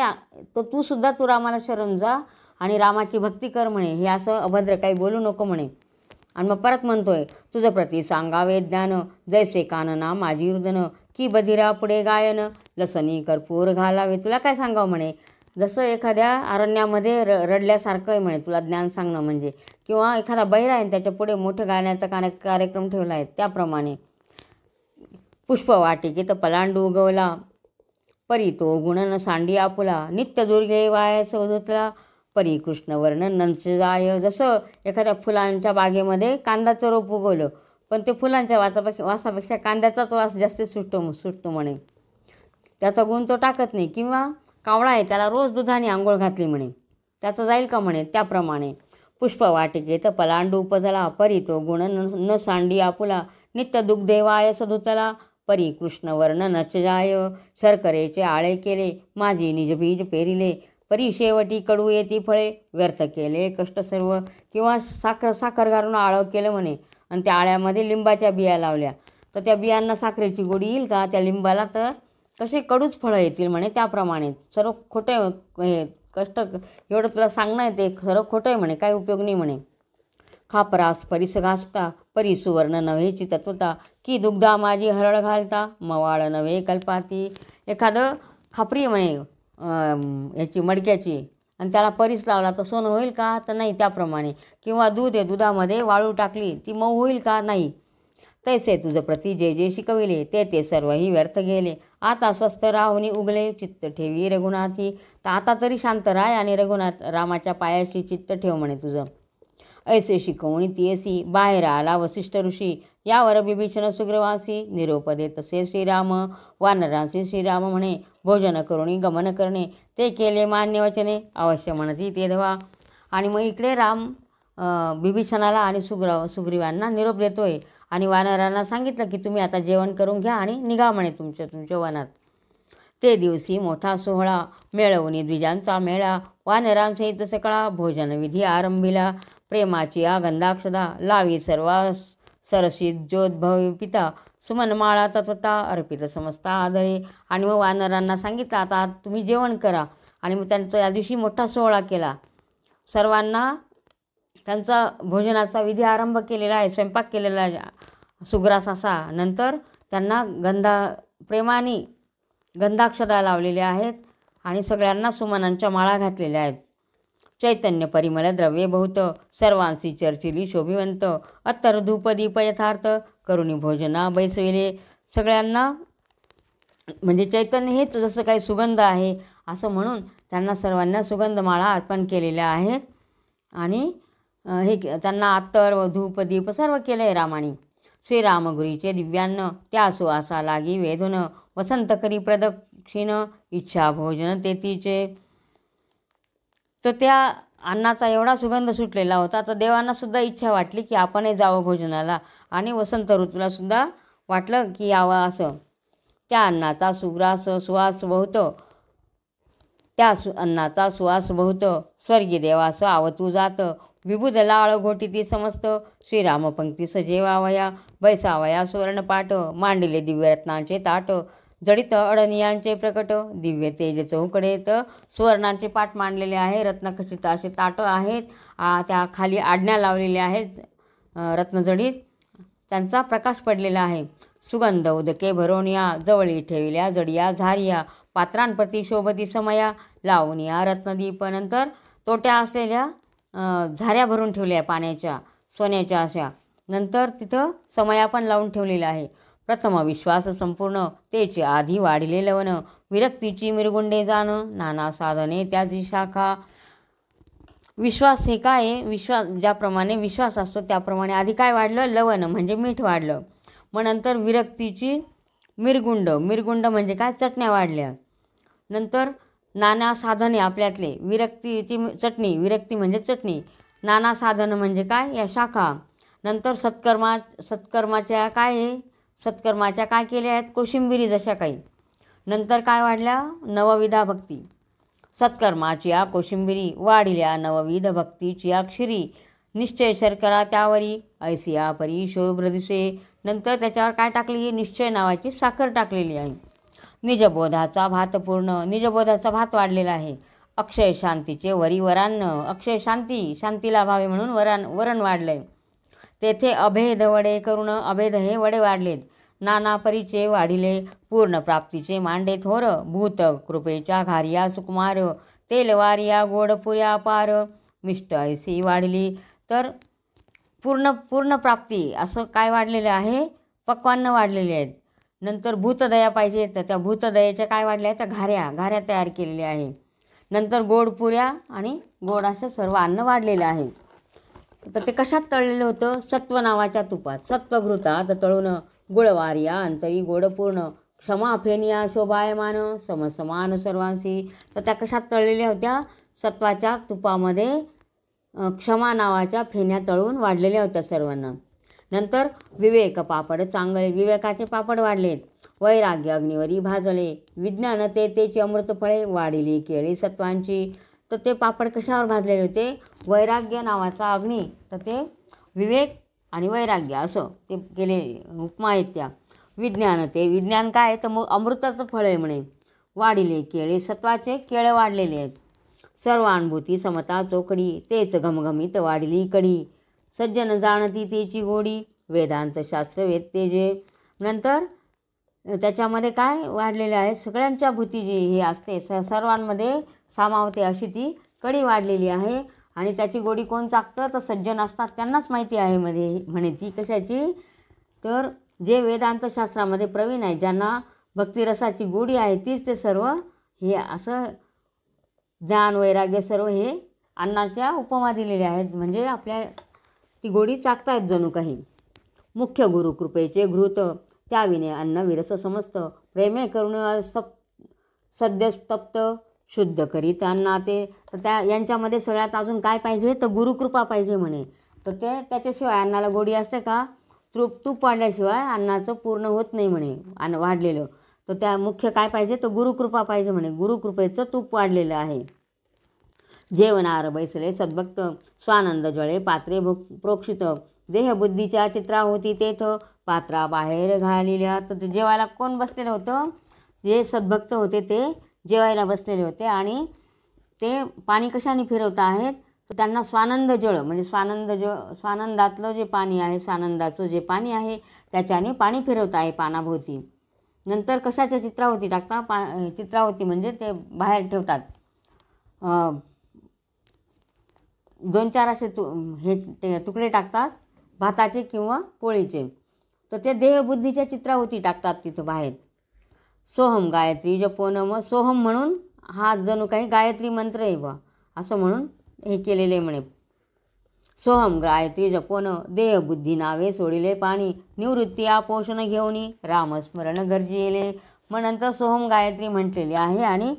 तू सुद्धा तू रामाला शरण जा आणि रामाची भक्ती कर म्हणे. हे असं अभद्र काही बोलू नको म्हणे. आणि मग परत म्हणतोय तुझं प्रती सांगावे ज्ञान जैसे कानना माझी रुदन की बधिरा पुढे गायन लसणी कर्पूर घालावे. तुला काय सांगावं म्हणे जसं एखाद्या अरण्यामध्ये रडल्यासारखं आहे म्हणे तुला ज्ञान सांगणं म्हणजे. किंवा एखादा बहिरा आहे त्याच्या पुढे मोठं गाण्याचा कार्यक्रम ठेवला आहे त्याप्रमाणे. पुष्पवाटिकेत पलांडू उगवला परी तो गुणन सांडी आपुला नित्य दुर्गे वाय सौधतला परी कृष्णवर्ण नंचजाय. जसं एखाद्या फुलांच्या बागेमध्ये कांद्याचं रोप उगवलं पण ते फुलांच्या वासापेक्षा कांद्याचाच वास जास्त सुटतो म्हणे. त्याचा गुण तो टाकत नाही. किंवा कावळा आहे त्याला रोज दुधाने आंघोळ घातली म्हणे त्याचं जाईल का म्हणे. त्याप्रमाणे पुष्पवाटिकेत पलांडू उपजला परी तो गुण न सांडी आपुला नित्य दुग्धेवाय सधुतला परी कृष्णवर्ण नचजाय. शर्करेचे आळे केले माझी निजबीज पेरिले परी शेवटी कडू येती फळे व्यर्थ केले कष्ट सर्व. किंवा साखर घालून आळं केलं म्हणे आणि त्या आळ्यामध्ये लिंबाच्या बिया लावल्या तर त्या बियांना साखरेची गोडी येईल का. त्या लिंबाला तर कसे कडूच फळं येतील म्हणे. त्याप्रमाणे सर्व खोटे कष्ट एवढं तुला सांगणं आहे ते सर्व खोटं आहे म्हणे काही उपयोग नाही म्हणे. खापरास परिस घासता परी सुवर्ण नव्हेची तत्वता की दुग्धा माझी हरळ घालता मवाळ नव्हे कल्पाती. एखादं खापरी म्हणे याची मडक्याची आणि त्याला परीस लावला तर सोनं होईल का तर नाही. त्याप्रमाणे किंवा दूध आहे दुधामध्ये वाळू टाकली ती मऊ होईल का नाही. तैसे तुझं प्रती जे जे शिकविले ते सर्वही व्यर्थ गेले आता स्वस्थ राहुनी उगले चित्त ठेवी रघुनाथी. तर आता तरी शांत राह आणि रघुनाथ रामाच्या पायाशी चित्त ठेव म्हणे तुझं. ऐसे शिकवणी तियसी बाहेर आला वसिष्ठ ऋषी, यावर बिभीषण सुग्रीवासी निरोप देत तसे श्रीराम वानरांसी. श्रीराम म्हणे भोजन करुणी गमन करणे, ते केले मान्य वचने अवश्य म्हणती ते धवा. आणि मग इकडे राम बिभीषणाला आणि सुग्रीवांना निरोप देतोय आणि वानरांना सांगितलं की तुम्ही आता जेवण करून घ्या आणि निघा म्हणे तुमच्या वनात. ते दिवशी मोठा सोहळा मेळवणी द्विजांचा मेळा, वानरांसहित सकळा भोजनविधी आरंभिला. प्रेमाची गंधाक्षदा लावी सर्वा सरसित ज्योद्भव पिता, सुमनमाळा तत्वता अर्पित समस्ता आदळे. आणि मग वानरांना सांगितलं आता तुम्ही जेवण करा. आणि मग त्यांचा या दिवशी मोठा सोहळा केला. सर्वांना त्यांचा भोजनाचा विधी आरंभ केलेला आहे, स्वयंपाक केलेला आहे सुग्रास असा. नंतर त्यांना प्रेमाने गंधाक्षदा लावलेल्या आहेत आणि सगळ्यांना सुमनांच्या माळा घातलेल्या आहेत. चैतन्य परिमल द्रव्ये बहुत, सर्वांसी चर्चिली शोभिवंत, अत्तर धूप दीप यथार्थ, करुणी भोजना बैसविले. सगळ्यांना म्हणजे चैतन्य हेच जसं काही सुगंध आहे असं म्हणून त्यांना सर्वांना सुगंधमाळा अर्पण केलेल्या आहेत. आणि हे त्यांना अत्तर व धूप दीप सर्व केलं आहे रामाने. श्रीरामगुरीचे दिव्यान्न त्या सुवासा लागी वेधून, वसंत करी प्रदक्षिण इच्छा भोजन तेथीचे. तर त्या अन्नाचा एवढा सुगंध सुटलेला होता तर देवांना सुद्धा इच्छा वाटली की आपणही जावं भोजनाला. आणि वसंत ऋतूला सुद्धा वाटलं की यावं असं. त्या अन्नाचा सुवास बहुत, त्या अन्नाचा सुवास बहुत, स्वर्गीय देवास आवतू जात, विबुध लाळ घोटीती समस्त. श्रीराम पंक्ती सजेवावया बैसावया सुवर्णपाठ, मांडिले दिव्यरत्नांचे ताट, जडित अडनियांचे प्रकट, दिव्य तेज चौकडेत. सुवर्णांचे पाठ मांडलेले आहे, रत्नखचित असे ताटं आहेत, त्या खाली आडण्या लावलेल्या आहेत रत्नजडीत, त्यांचा प्रकाश पडलेला आहे. सुगंध उदके भरोनिया जवळी ठेविल्या जडिया झारिया, पात्रांप्रती शोभती समया लावूनिया रत्नदीप. नंतर तोट्या असलेल्या झाऱ्या भरून ठेवल्या पाण्याच्या सोन्याच्या अशा. नंतर तिथं समया पण लावून ठेवलेला आहे. प्रथम विश्वास संपूर्ण तेचे आधी वाढिले लवण, विरक्तीची मिरगुंडे जाण नाना साधने त्याची शाखा. विश्वास हे काय आहे, ज्याप्रमाणे विश्वास असतो त्याप्रमाणे आधी काय वाढलं, लवण म्हणजे मीठ वाढलं. मग नंतर विरक्तीची मिरगुंड म्हणजे काय, चटण्या वाढल्या. नंतर नाना साधने आपल्यातले, विरक्तीची चटणी, विरक्ती म्हणजे चटणी, नाना साधनं म्हणजे काय, या शाखा. नंतर सत्कर्माच्या काय आहे, सत्कर्माच्या काय केल्या आहेत, कोशिंबिरी जशा काही. नंतर काय वाढल्या, नवविधा भक्ती. सत्कर्माची कोशिंबिरी वाढिल्या नवविध भक्तीची क्षिरी, निश्चय शर्करा त्यावरी ऐसिया परी शोभ्र दिसे. नंतर त्याच्यावर काय टाकली, निश्चय नावाची साखर टाकलेली आहे. निजबोधाचा भात पूर्ण, निजबोधाचा भात वाढलेला आहे. अक्षय शांतीचे वरी वरान्न, अक्षय शांतीला भावे म्हणून वरण वाढलंय. तेथे अभेद वडे करून, अभेद हे वडे वाढलेत. नाना परीचे वाढिले पूर्ण प्राप्तीचे मांडे थोर, भूत कृपेच्या घारिया सुकुमार, तेलवारिया गोडपुऱ्या पार, मिष्ट ऐसी वाढली. तर पूर्ण प्राप्ती असं काय वाढलेलं आहे, पक्वान्न वाढलेले आहेत. नंतर भूतदया पाहिजे तर त्या भूतदयेच्या काय वाढल्या आहेत, त्या घाऱ्या तयार केलेल्या आहे. नंतर गोडपुऱ्या आणि गोड असं सर्व अन्न वाढलेलं आहे. तर ते कशात तळलेलं होतं, सत्व नावाच्या तुपात. सत्वघृतात तळून गुळवारिया अंतरी गोडपूर्ण, क्षमा फेनिया शोभायमान समसमान सर्वांशी. तर त्या कशात तळलेल्या होत्या, सत्वाच्या तुपामध्ये क्षमा नावाच्या फेन्या तळून वाढलेल्या होत्या सर्वांना. नंतर विवेक पापड चांगले, विवेकाचे पापड वाढलेत. वैराग्य अग्निवरी भाजले, विज्ञान तेची अमृत फळे वाढिली केळी सत्वांची. तर ते पापड कशावर भाजलेले होते, वैराग्य नावाचा अग्नी. तर ते विवेक आणि वैराग्य असं ते केले उपमा आहेत त्या. विज्ञान काय तर मग अमृताचं फळ आहे म्हणे. वाढिले केळे सत्वाचे, केळे वाढलेले आहेत. सर्वानुभूती समता चोखडी, तेच घमघमीत वाढिली कडी. सज्जन जाणती तेची गोडी, वेदांत शास्त्र वेद तेजे. नंतर त्याच्यामध्ये काय वाढलेले आहे, सगळ्यांच्या भूती जी हे असते सर्वांमध्ये सामावते अशी ती कडी वाढलेली आहे. आणि त्याची गोडी कोण चाकतं, तर सज्जन असतात त्यांनाच माहिती आहे म्हणे ती कशाची, तर जे वेदांत शास्त्रामध्ये प्रवीण आहे, ज्यांना भक्तिरसाची गोडी आहे, तीच ते सर्व हे असं ज्ञान वैराग्य सर्व हे अन्नाच्या उपमा दिलेल्या आहेत. म्हणजे आपल्या ती गोडी चाकतायत जणू काही. मुख्य गुरुकृपेचे घृत त्याविने अन्न विरस समस्त प्रेमे करुण सद्यस्तप्त शुद्ध करीत अन्ना ते. तर त्या यांच्यामध्ये सगळ्यात अजून काय पाहिजे तर गुरुकृपा पाहिजे म्हणे. तर ते त्याच्याशिवाय अन्नाला गोडी असते का? तूप वाढल्याशिवाय अन्नाचं पूर्ण होत नाही म्हणे अन्न वाढलेलं. तर त्या मुख्य काय पाहिजे तर गुरुकृपा पाहिजे म्हणे. गुरुकृपेचं तूप वाढलेलं आहे. जेवणार बैसले सद्भक्त स्वानंद जळे पात्रे प्रोक्षित देहबुद्धीच्या चित्रा होती तेथ पात्रा बाहेर घालिल्या. तर जेवायला कोण बसलेलं होतं? जे सद्भक्त होते ते जेवायला बसलेले होते आणि ते पाणी कशाने फिरवत आहेत तर त्यांना स्वानंद जळ म्हणजे स्वानंदातलं जे पाणी आहे, स्वानंदाचं जे पाणी आहे त्याच्याने पाणी फिरवत आहे पानाभोवती. नंतर कशाच्या चित्रावती टाकता? चित्रावती म्हणजे ते बाहेर ठेवतात. 2-4 असे तुकडे टाकतात भाताचे किंवा पोळीचे. तर ते देहबुद्धीच्या चित्रावती टाकतात तिथं बाहेर. सोहम गायत्री जपोन. मग सोहम म्हणून हा जणू काही गायत्री मंत्र आहे बा असं म्हणून हे केलेले म्हणे. सोहम गायत्री जपोन देहबुद्धी नावे सोडिले पाणी निवृत्ती आपोषण घेऊनी रामस्मरण गरजिले. मग नंतर सोहम गायत्री म्हटलेली आहे आणि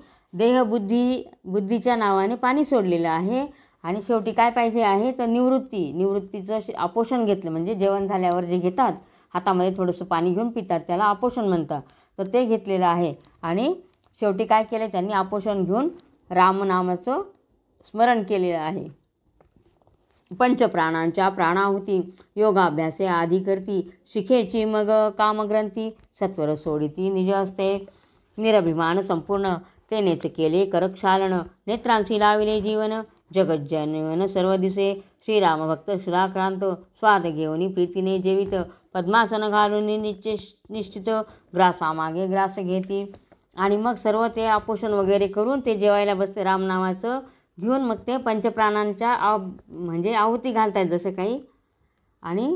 बुद्धीच्या नावाने पाणी सोडलेलं आहे. आणि शेवटी काय पाहिजे आहे तर निवृत्तीचं आपोषण घेतलं म्हणजे जेवण झाल्यावर जे घेतात हातामध्ये थोडंसं पाणी घेऊन पितात त्याला आपोषण म्हणतात. तर ते घेतलेलं आहे आणि शेवटी काय केलं त्यांनी आपोषण घेऊन रामनामाचं स्मरण केलेलं आहे. पंचप्राणांच्या प्राणाहुती योगाभ्यासे आधी करती शिखेची मग कामग्रंथी सत्वर सोडिती निज असते निरभिमान संपूर्ण तेनेच केले करक्षालन नेत्रांसी लाविले जीवन जगज्जनन सर्व दिसे श्रीरामभक्त सुधाक्रांत स्वाद घेऊनी प्रीतीने जेवित पद्मासन घालून निश्चित ग्रासामागे ग्रास घेती. आणि मग सर्व ते आपोषण वगैरे करून ते जेवायला बसते रामनामाचं घेऊन. मग ते पंचप्राणांच्या म्हणजे आहुती घालतायत जसं काही आणि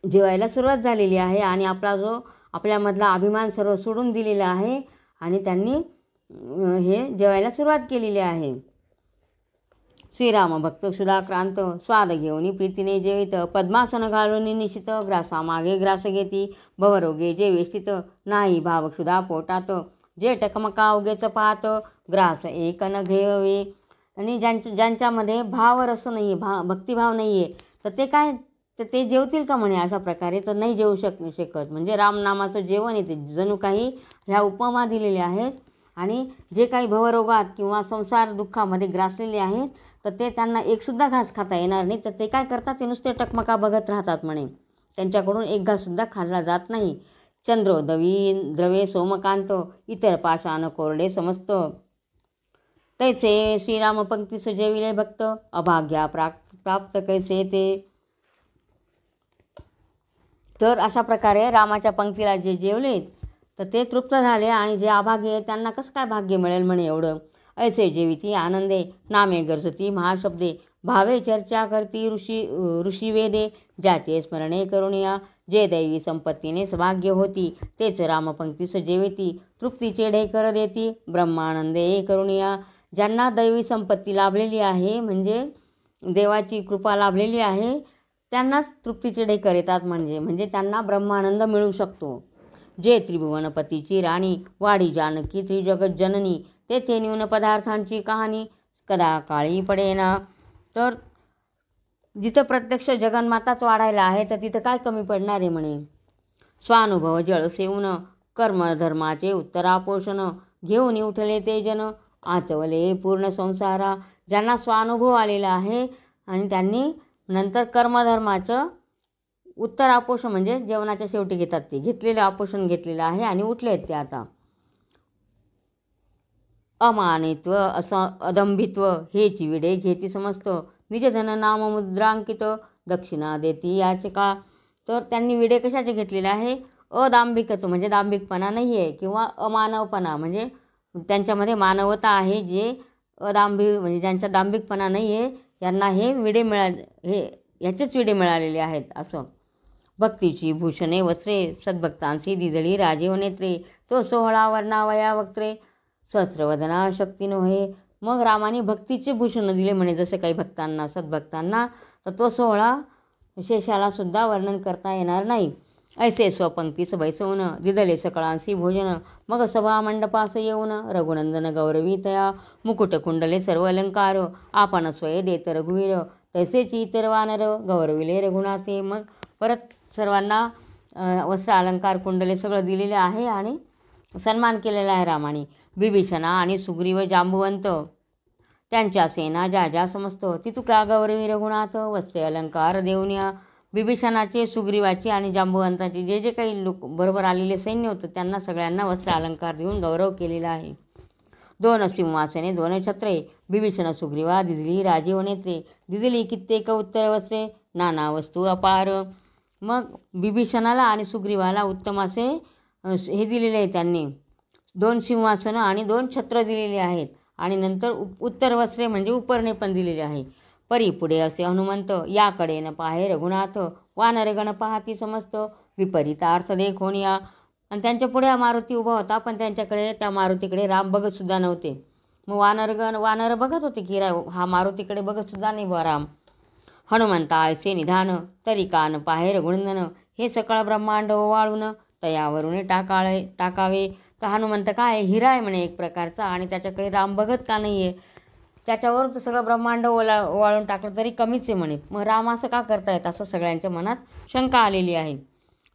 जेवायला सुरुवात झालेली आहे. आणि आपल्यामधला अभिमान सर्व सोडून दिलेला आहे आणि त्यांनी हे जेवायला सुरुवात केलेली आहे. श्रीराम भक्त सुधाक्रांत स्वाद घेऊनी प्रीतीने जेवित पद्मासन घालून निश्चित ग्रासामागे ग्रास घेती भवरोगे जे वेष्टित नाही भाव क्षुधा पोटात जे टकमका उगेच पाहत ग्रास एक न घेवे. आणि ज्यांच्यामध्ये भावरस नाही आहे भक्तिभाव नाही आहे तर ते काय तर ते जेवतील का म्हणे अशा प्रकारे? तर नाही जेवू शकत. म्हणजे रामनामाचं जेवण येते जणू काही ह्या उपमा दिलेल्या आहेत. आणि जे काही भवरोगात किंवा संसार दुःखामध्ये ग्रासलेले आहेत तर ते त्यांना एकसुद्धा घास खाता येणार नाही. तर ते काय करतात ते नुसते टकमका बघत राहतात म्हणे. त्यांच्याकडून एक घाससुद्धा खाल्ला जात नाही. चंद्रोदवी द्रवे सोमकांत इतर पाषाण कोरडे समस्त तैसे श्रीराम पंक्तीस जेविले भक्त अभाग्या प्राप्त कैसे ते. तर अशा प्रकारे रामाच्या पंक्तीला जे जेवलेत तर ते तृप्त झाले आणि जे अभाग्य आहे त्यांना कसं काय भाग्य मिळेल म्हणे एवढं. ऐसे जेविती आनंदे नामे गरजती महाशब्दे भावे चर्चा करती ऋषी वेदे ज्याचे स्मरणे करुणिया जे दैवी संपत्तीने सौभाग्य होती तेच रामपंक्तीस जेविती तृप्तीचे ढेकर देती ब्रह्मानंदे करुणिया. ज्यांना दैवी संपत्ती लाभलेली आहे म्हणजे देवाची कृपा लाभलेली आहे त्यांनाच तृप्तीचे ढेकर येतात म्हणजे त्यांना ब्रह्मानंद मिळू शकतो. जे त्रिभुवनपतीची राणी वाडी जानकी त्रिजगत जननी तेथे न्यून पदार्थांची कहाणी कदा काळी पडेना. तर जिथं प्रत्यक्ष जगन्माताच वाढायला आहे तर तिथं काय कमी पडणार आहे म्हणे. स्वानुभव जळ सेवून कर्मधर्माचे उत्तरापोषण घेऊन उठले ते जन आचवले पूर्ण संसारा. ज्यांना स्वानुभव आलेला आहे आणि त्यांनी नंतर कर्मधर्माचं उत्तर आपोषण म्हणजे जेवणाच्या शेवटी घेतात ते घेतलेलं आपोषण घेतलेलं आहे आणि उठले आहेत ते आता. अमानित्व अदंभित्व हे चिविडे घेती समस्त निजधन नाम मुद्रांकित दक्षिणा देती याचिका. तर त्यांनी विडे कशाचे घेतलेले आहे? अदांभिकत्व म्हणजे दांभिकपणा नाही आहे किंवा अमानवपणा म्हणजे त्यांच्यामध्ये मानवता आहे. जे म्हणजे ज्यांचा दांभिकपणा नाही आहे यांना हे विडे याचेच विडे मिळालेले आहेत असं. भक्तीची भूषणे वस्त्रे सद्भक्तांशी दिदली राजीव नेत्रे तो सोहळा वर्णावया वक्त्रे सहस्रवदना शक्ती नव्हे. मग रामाने भक्तीचे भूषण दिले म्हणे जसे काही भक्तांना सद्भक्तांना तर तो सोहळा शेषाला सुद्धा वर्णन करता येणार नाही. ऐसे स्वपंक्तीस बैसवून दिदले सकळांसी भोजन, मग सभा मंडपास येऊन रघुनंदन गौरवी तया, मुकुट कुंडले सर्व अलंकार आपण स्वय देत रघुवीर, तैसेची इतर वानर गौरविले रघुनाथे. मग परत सर्वांना वस्त्र अलंकार कुंडले सगळं दिलेले आहे आणि सन्मान केलेला आहे रामाने. बिभीषणा आणि सुग्रीव जांबुवंत त्यांच्या सेना ज्या ज्या समजतो ती तुका गौरवी रघुनाथ, वस्त्रे अलंकार देऊन या. बिभीषणाचे, सुग्रीवाचे आणि जांबुवंताचे जे जे काही लोक बरोबर आलेले सैन्य होतं त्यांना सगळ्यांना वस्त्र अलंकार देऊन गौरव केलेला आहे. 2 सिंहासने 2 छत्रे, बिभीषण सुग्रीवा दिदिली राजीव नेत्रे, दिदिली कित्येक उत्तर वस्त्रे, नाना वस्तू अपार. मग बिभीषणाला आणि सुग्रीवाला उत्तम असे हे दिलेले आहे त्यांनी, 2 सिंहासनं आणि 2 छत्र दिलेले आहेत. आणि नंतर उत्तर वस्त्रे म्हणजे उपरणे पण दिलेले आहे. परी पुढे असे हनुमंत, याकडे न पाहे रघुनाथ, वानरगण पाहती समस्त, विपरीतार्थ देखोन या. आणि त्यांच्या पुढे मारुती उभा होता, पण त्यांच्याकडे त्या मारुतीकडे राम बघत सुद्धा नव्हते. मग वानर बघत होते की हा मारुतीकडे बघत सुद्धा नाही बा राम. हनुमंता ऐसे निधान, तरी कान पाहे रघुनंदन, हे सकळ ब्रह्मांड ओवाळून तयावरून टाकावे. तर हनुमंत काय हिरा आहे म्हणे एक प्रकारचा, आणि त्याच्याकडे राम बघत का नाही आहे, त्याच्यावर तर सगळं ब्रह्मांड ओवाळून टाकलं तरी कमीच आहे म्हणे. मग राम असं का करतायत असं सगळ्यांच्या मनात शंका आलेली आहे.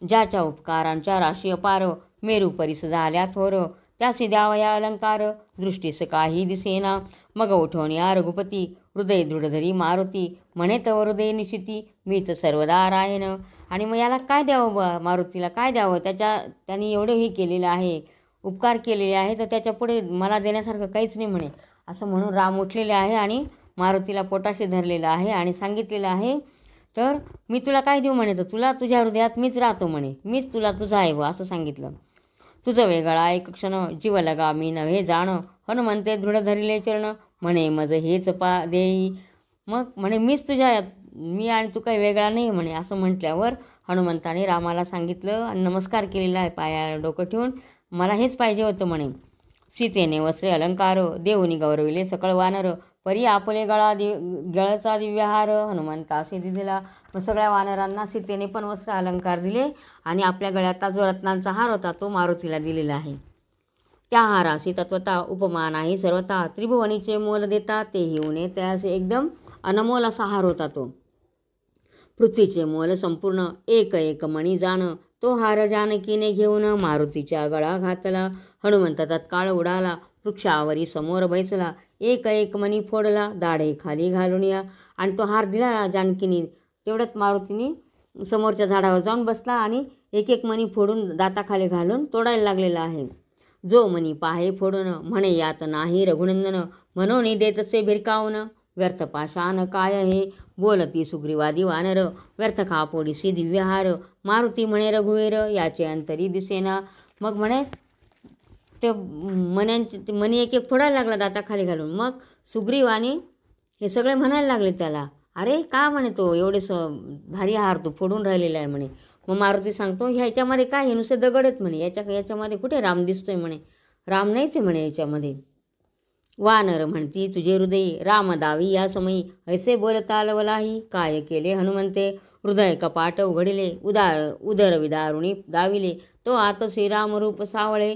ज्याच्या उपकारांच्या राशी अपार, मेरू परिस झाल्या थोर, त्यासी द्यावया अलंकार, दृष्टीस काही दिसेना, मग उठवून या रघुपती, हृदय दृढधरी मारुती, म्हणे तव हृदय निशिती, मीच सर्वदा रायन. आणि मग याला काय द्यावं, मारुतीला काय द्यावं, त्यांनी एवढे हे केलेलं आहे, उपकार केलेले आहे, तर त्याच्यापुढे मला देण्यासारखं काहीच नाही म्हणे. असं म्हणून राम उठलेले आहे आणि मारुतीला पोटाशी धरलेलं आहे आणि सांगितलेलं आहे, तर मी तुला काय देऊ म्हणे, तर तुला तुझ्या हृदयात मीच राहतो म्हणे, मीच तुला तुझा आहे व असं सांगितलं. तुझं वेगळा एक क्षण जीव लगा मी नव्हे जाण, हनुमंते दृढ धरिले चरण, म्हणे मज हेच देई. मग म्हणे मी आणि तू काही वेगळा नाही म्हणे. असं म्हटल्यावर हनुमंताने रामाला सांगितलं आणि नमस्कार केलेला आहे पायाला डोकं ठेवून, मला हेच पाहिजे होतं म्हणे. सीतेने वस्त्रे अलंकार, देऊनी गौरविले सकळ वानर, परी आपले गळचा दिव्यहार, हनुमंता असे दिला. मग सगळ्या वानरांना सीतेने पण वस्त्र अलंकार दिले आणि आपल्या गळ्यातला जो रत्नांचा हार होता तो मारुतीला दिलेला आहे. त्या हाराशी तत्वता उपमा नाही सर्वता, त्रिभुवनीचे मोल देता तेही उणे त्याचे एकदम अनमोल असा हार होता तो. पृथ्वीचे मोल संपूर्ण एक एक मणी जाण, तो हार जानकीने घेऊन मारुतीच्या गळा घातला. हनुमंत तत्काळ उडाला, वृक्षावरी समोर बैसला, एक एक मणी फोडला, दाढे खाली घालून या. आणि तो हार दिला जानकीने, तेवढ्यात मारुतीने समोरच्या झाडावर जाऊन बसला आणि एक एक मणी फोडून दाताखाली घालून तोडायला लागलेला आहे. जो मणी पाहे फोडून, म्हणे यात नाही रघुनंदन, म्हणून देतसे भिरकावून, व्यर्थ पाषाण काय हे, बोलती सुग्रीवादी वानर, व्यर्थ खापोडीसी दिव्यहार, मारुती म्हणे रघुवीर याचे अंतरी दिसेना. मग म्हणे ते मणी एक एक फोडायला लागला दाताखाली घालून. मग सुग्रीवाने हे सगळे म्हणायला लागले त्याला, अरे का म्हणे तो एवढे भारी हार तो फोडून राहिलेला आहे म्हणे. मग मारुती सांगतो ह्याच्यामध्ये काय हे नुसते दगड आहेत म्हणे, याच्यामध्ये कुठे राम दिसतोय म्हणे, राम नाहीच आहे म्हणे याच्यामध्ये. वानर म्हणती तुझे हृदयी, राम दावी या समयी, ऐसे बोलता लवलाही, काय केले हनुमंते, हृदय कपाट उघडिले, उदर विदारुणी दाविले, तो आत श्रीराम रूप सावळे,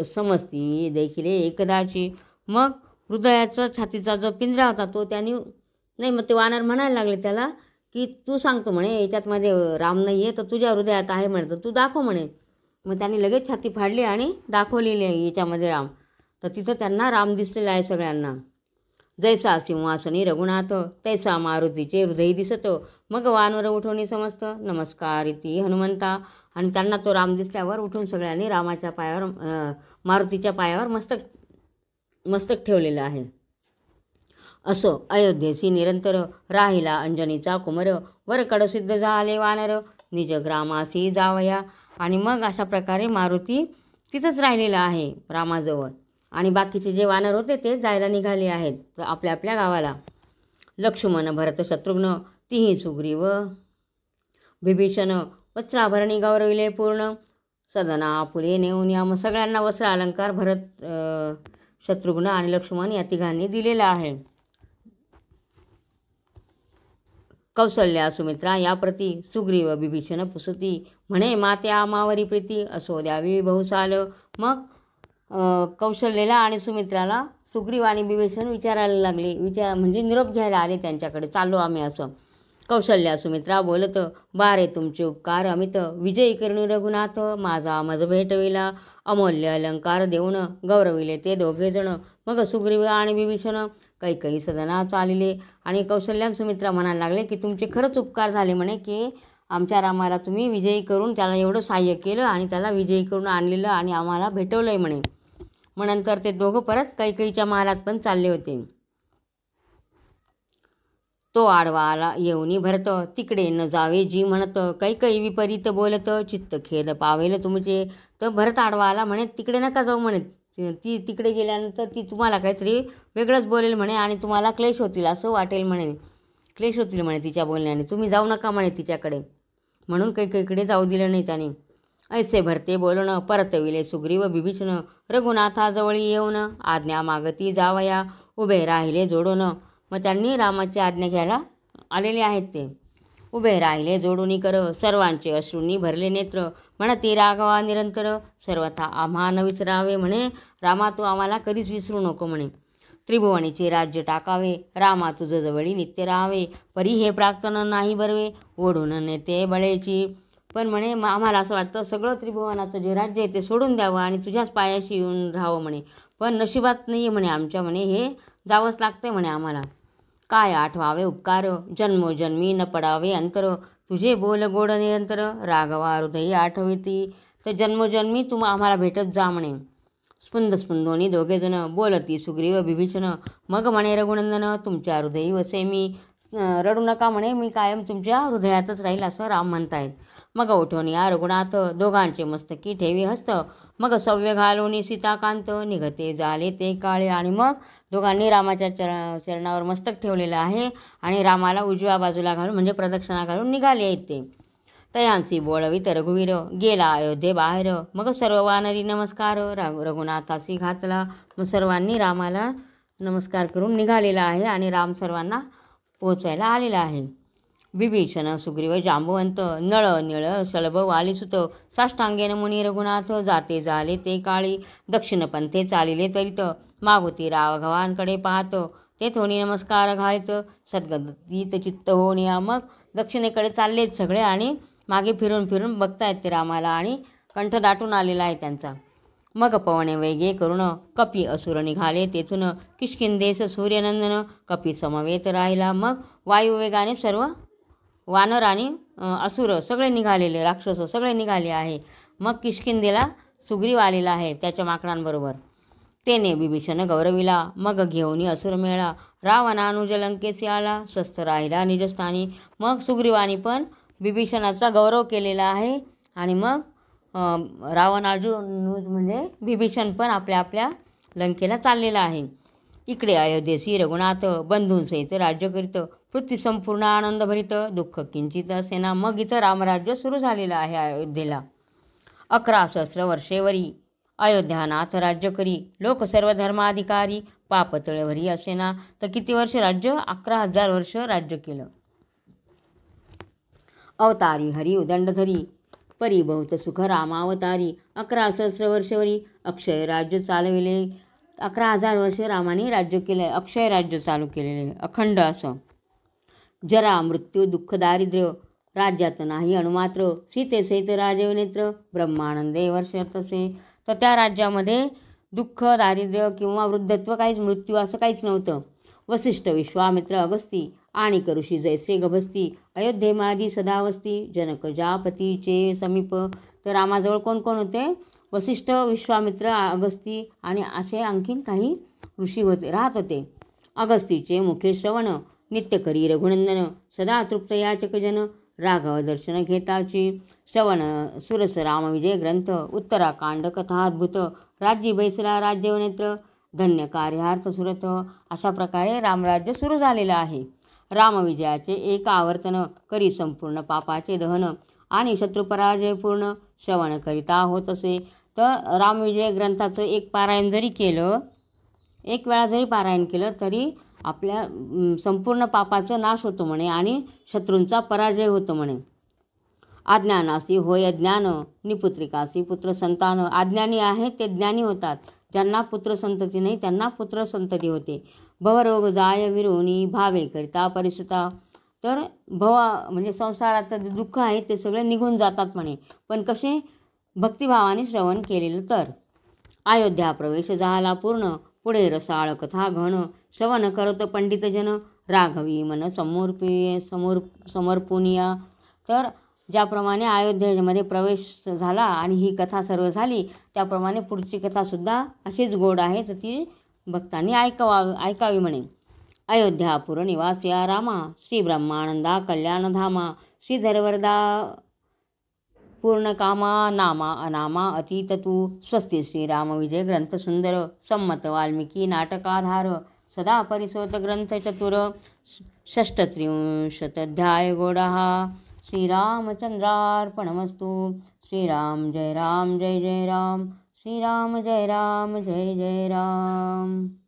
समजती देखिले एकदाची. मग हृदयाचा छातीचा जो पिंजरा होता तो त्यांनी नाही, मग ते वानर म्हणायला लागले त्याला की तू सांगतो म्हणे याच्यातमध्ये राम नाही आहे, तर तुझ्या हृदयात आहे म्हणे, तर तू दाखव म्हणे. मग त्यांनी लगेच छाती फाडली आणि दाखवलेली आहे याच्यामध्ये राम. तर तिथं त्यांना राम दिसलेला आहे सगळ्यांना. जैसा सिंहासनी रघुनाथ, तैसा मारुतीचे हृदय दिसत, मग वानर उठवणी समजत, नमस्कार इति हनुमंता. आणि त्यांना तो राम दिसल्यावर उठून सगळ्यांनी रामाच्या पायावर मारुतीच्या पायावर मस्तक ठेवलेलं आहे. असो अयोध्येसी निरंतर, राहिला अंजनीचा कुमर, वरकड सिद्ध झाले वानर, निज ग्रामासी जावया. आणि मग अशा प्रकारे मारुती तिथंच राहिलेला आहे रामाजवळ, आणि बाकीचे जे वानर होते ते जायला निघाले आहेत आपल्या आपल्या गावाला. लक्ष्मण भरत शत्रुघ्न, तिही सुग्रीव बिभीषण, वस्त्राभरणी गौरविले पूर्ण, सदना फुले नेऊन या. मग सगळ्यांना वस्त्र अलंकार भरत, शत्रुघ्न आणि लक्ष्मण या तिघांनी दिलेला आहे. कौसल्या सुमित्रा याप्रती सुग्रीव बिभीषण पुसती म्हणे मात्या मावरी प्रीती असो द्यावी बहुसाल. मग कौशल्याला आणि सुमित्राला सुग्रीव आणि बिभीषण विचारायला लागले, म्हणजे निरोप घ्यायला आले त्यांच्याकडे, चाललो आम्ही असं. कौशल्या सुमित्रा बोलत बारे तुमचे उपकार अमित, विजयी करुणी रघुनाथ माझा मज भेटविला, अमूल्य अलंकार देऊन गौरविले ते दोघेजण. मग सुग्रीव आणि बिभीषण कैकई सदना चालिले आणि कौशल्या सुमित्रा म्हणायला लागले की तुमचे खरंच उपकार झाले म्हणे, की आमच्या रामाला तुम्ही विजयी करून त्याला एवढं सहाय्य केलं आणि त्याला विजयी करून आणलेलं आणि आम्हाला भेटवलंय म्हणे. मग नंतर ते दोघं परत कैकईच्या महालात पण चालले होते. तो आडवा आला येऊनी भरत, तिकडे न जावे जी म्हणत, कैकई विपरीत बोलत चित्त खेद पावेल तुमचे. तर भरत आडवा आला म्हणे तिकडे नका जाऊ म्हणे, ती तिकडे गेल्यानंतर ती तुम्हाला काहीतरी वेगळंच बोलेल म्हणे आणि तुम्हाला क्लेश होतील असं वाटेल म्हणे, क्लेश होतील म्हणे तिच्या बोलण्याने, तुम्ही जाऊ नका म्हणे तिच्याकडे. म्हणून कैकईकडे जाऊ दिलं नाही त्याने. ऐसे भरते बोलणं परतविले सुग्रीव बिभीषण, रघुनाथाजवळी येऊन आज्ञा मागती जावया, उभे राहिले जोडून. मग त्यांनी रामाची आज्ञा घ्यायला आलेले आहेत ते. उभे राहिले जोडून कर सर्वांचे अश्रूंनी भरले नेत्र, म्हणती राघवा निरंतर सर्वथा आम्हा न विसरावे म्हणे, रामा तू आम्हाला कधीच विसरू नको म्हणे. त्रिभुवनीचे राज्य टाकावे रामा तुझ जवळी नित्य राहावे, परी हे प्राक्तन नाही बरवे ओढून नेते बळेची. पण म्हणे आम्हाला असं वाटतं सगळं त्रिभुवनाचं जे राज्य आहे ते सोडून द्यावं आणि तुझ्याच पायाशी येऊन राहावं म्हणे, पण नशिबात नाही आहे म्हणे आमच्या म्हणे, हे जावंच लागते म्हणे आम्हाला. काय आठवावे उपकार जन्मोजन्मी न पडावे अंतर, तुझे बोल गोड निरंतर राघवा हृदयी आठविती. तर जन्मोजन्मी तू आम्हाला भेटत जा म्हणे. स्पुंद स्पुंदोनी दोघेजण बोलती सुग्रीव बिभीषण, मग म्हणे रघुनंदन तुमच्या हृदयी वसे मी. रडू नका म्हणे, मी कायम तुमच्या हृदयातच राहील असं राम म्हणतायत. मग उठून या रघुनाथ दोघांचे मस्तकी ठेवी हस्त, मग सव्य घालून सीताकांत निघते झाले ते काळे. आणि मग दोघांनी रामाच्या चरणावर मस्तक ठेवलेलं आहे आणि रामाला उजव्या बाजूला घालून म्हणजे प्रदक्षिणा घालून निघाले आहेत ते. तयांसी बोलवीत रघुवीर गेला अयोध्ये बाहेर, मग सर्व वानरी नमस्कार रघुनाथासी घातला. मग सर्वांनी रामाला नमस्कार करून निघालेला आहे आणि राम सर्वांना पोहोचायला आलेला आहे. बिभीषण सुग्रीव जांबवंत नळ निळ शलभ वालीसुत, साष्टांगेन मुनी रघुनाथ जाते झाले ते काळी. दक्षिण पंथे चालिले त्वरित मागुती राघवांकडे पाहत, ते थोनी नमस्कार घालित सद्गतीत चित्त होऊन. मग दक्षिणेकडे चाललेत सगळे आणि मागे फिरून फिरून बघतायत ते रामाला आणि कंठ दाटून आलेला आहे त्यांचा. मग पवने वेगे करून कपी असुर निघाले तेथून, किष्किंधेस सूर्यनंदन कपी समवेत राहिला. मग वायुवेगाने सर्व वानर आणि असुर सगळे निघालेले, राक्षस सगळे निघाले आहे. मग किष्किंधेला सुग्रीव आलेला आहे त्याच्या माकडांबरोबर. तेने बिभीषण गौरविला मग घेऊनी असुर मेळा, रावणानुज लंकेसी आला स्वस्थ राहिला निजस्थानी. मग सुग्रीवानी पण बिभीषणाचा गौरव केलेला आहे आणि मग रावणानुज म्हणजे बिभीषण पण आपल्या आपल्या लंकेला चाललेला आहे. इकडे अयोध्येसी रघुनाथ बंधूंसहित राज्य करीत, पृथ्वी संपूर्ण आनंद भरित दुःख किंचित असेना. मग इथं रामराज्य सुरू झालेलं आहे अयोध्येला. 11 सहस्र वर्षेवरी अयोध्यानाथ राज्य करी, लोक सर्व धर्माधिकारी पापतळेवरी असेना. तर किती वर्ष राज्य? 11,000 वर्ष राज्य केलं. अवतारी हरी उदंडधरी परी बहुत सुख रामावतारी, 11 सहस्र वर्षवरी अक्षय राज्य चालविले. 11,000 वर्ष रामाने राज्य केलं, अक्षय राज्य चालू केलेले अखंड असं. जरा मृत्यू दुःख दारिद्र्य राज्यात नाही अणुमात्र, सीतेसहित राजवनेत्र ब्रह्मानंदे वर्ष तसे. तर त्या राज्यामध्ये दुःख दारिद्र्य किंवा वृद्धत्व काहीच, मृत्यू असं काहीच नव्हतं. वसिष्ठ विश्वामित्र अगस्ती आणि कऋषी जैसे गभस्ती, अयोध्ये माझी सदावस्ती जनक जापतीचे समीप. तर रामाजवळ कोण कोण होते? वसिष्ठ विश्वामित्र अगस्ती आणि असे आणखीन काही ऋषी होते, राहत होते. अगस्तीचे मुखे श्रवण नित्य करी रघुनंदन, सदा तृप्त याचक जन राघव दर्शन घेताची. श्रवण सुरस राम विजय ग्रंथ, उत्तराकांड कथा अद्भुत, राज्य बैसला राज्यवनेत्र धन्य कार्यार्थ सुरत. अशा प्रकारे रामराज्य सुरू झालेलं आहे. रामविजयाचे एक आवर्तन करी संपूर्ण पापाचे दहन, आणि शत्रुपराजय पूर्ण श्रवण करिता होत असे. तर रामविजय ग्रंथाचं एक पारायण जरी केलं, एक वेळा जरी पारायण केलं तरी आपल्या संपूर्ण पापाचा नाश होतो म्हणे आणि शत्रूंचा पराजय होतो म्हणे. अज्ञानासी होय ज्ञान निपुत्रिकासी पुत्र संतान. अज्ञानी आहेत ते ज्ञानी होतात, ज्यांना पुत्र संतती नाही त्यांना पुत्र संतती होते. भवरोग जाय विरोणी भावे करिता परिसुता. तर म्हणजे संसाराचं जे दुःख आहे ते सगळे निघून जातात म्हणे, पण कसे? भक्तिभावाने श्रवण केलेलं तर. अयोध्या प्रवेश झाला पूर्ण, पुढे रसाळ कथा घन. श्रवण करत पंडितजन, राघवी मन समर्पुनिया. तर ज्याप्रमाणे अयोध्येमध्ये प्रवेश झाला आणि ही कथा सर्व झाली, त्याप्रमाणे पुढची कथासुद्धा अशीच गोड आहे, तर ती भक्तांनी ऐकावी म्हणे. अयोध्यापुर निवासिया रामा, श्री ब्रह्मानंदा कल्याणधामा. श्रीधरवरदा पूर्णकामा, नामा अनामा अतीत तू. स्वस्ती श्रीराम विजय ग्रंथ सुंदर, संमत वाल्मिकी नाटकाधार. सदा परिसोत ग्रंथ चतुर, षष्टत्रिंशतध्याय गोडा. श्रीरामचंद्रार्पणमस्तु. श्रीराम जय राम जय जय राम. श्रीराम जय राम जय जय राम.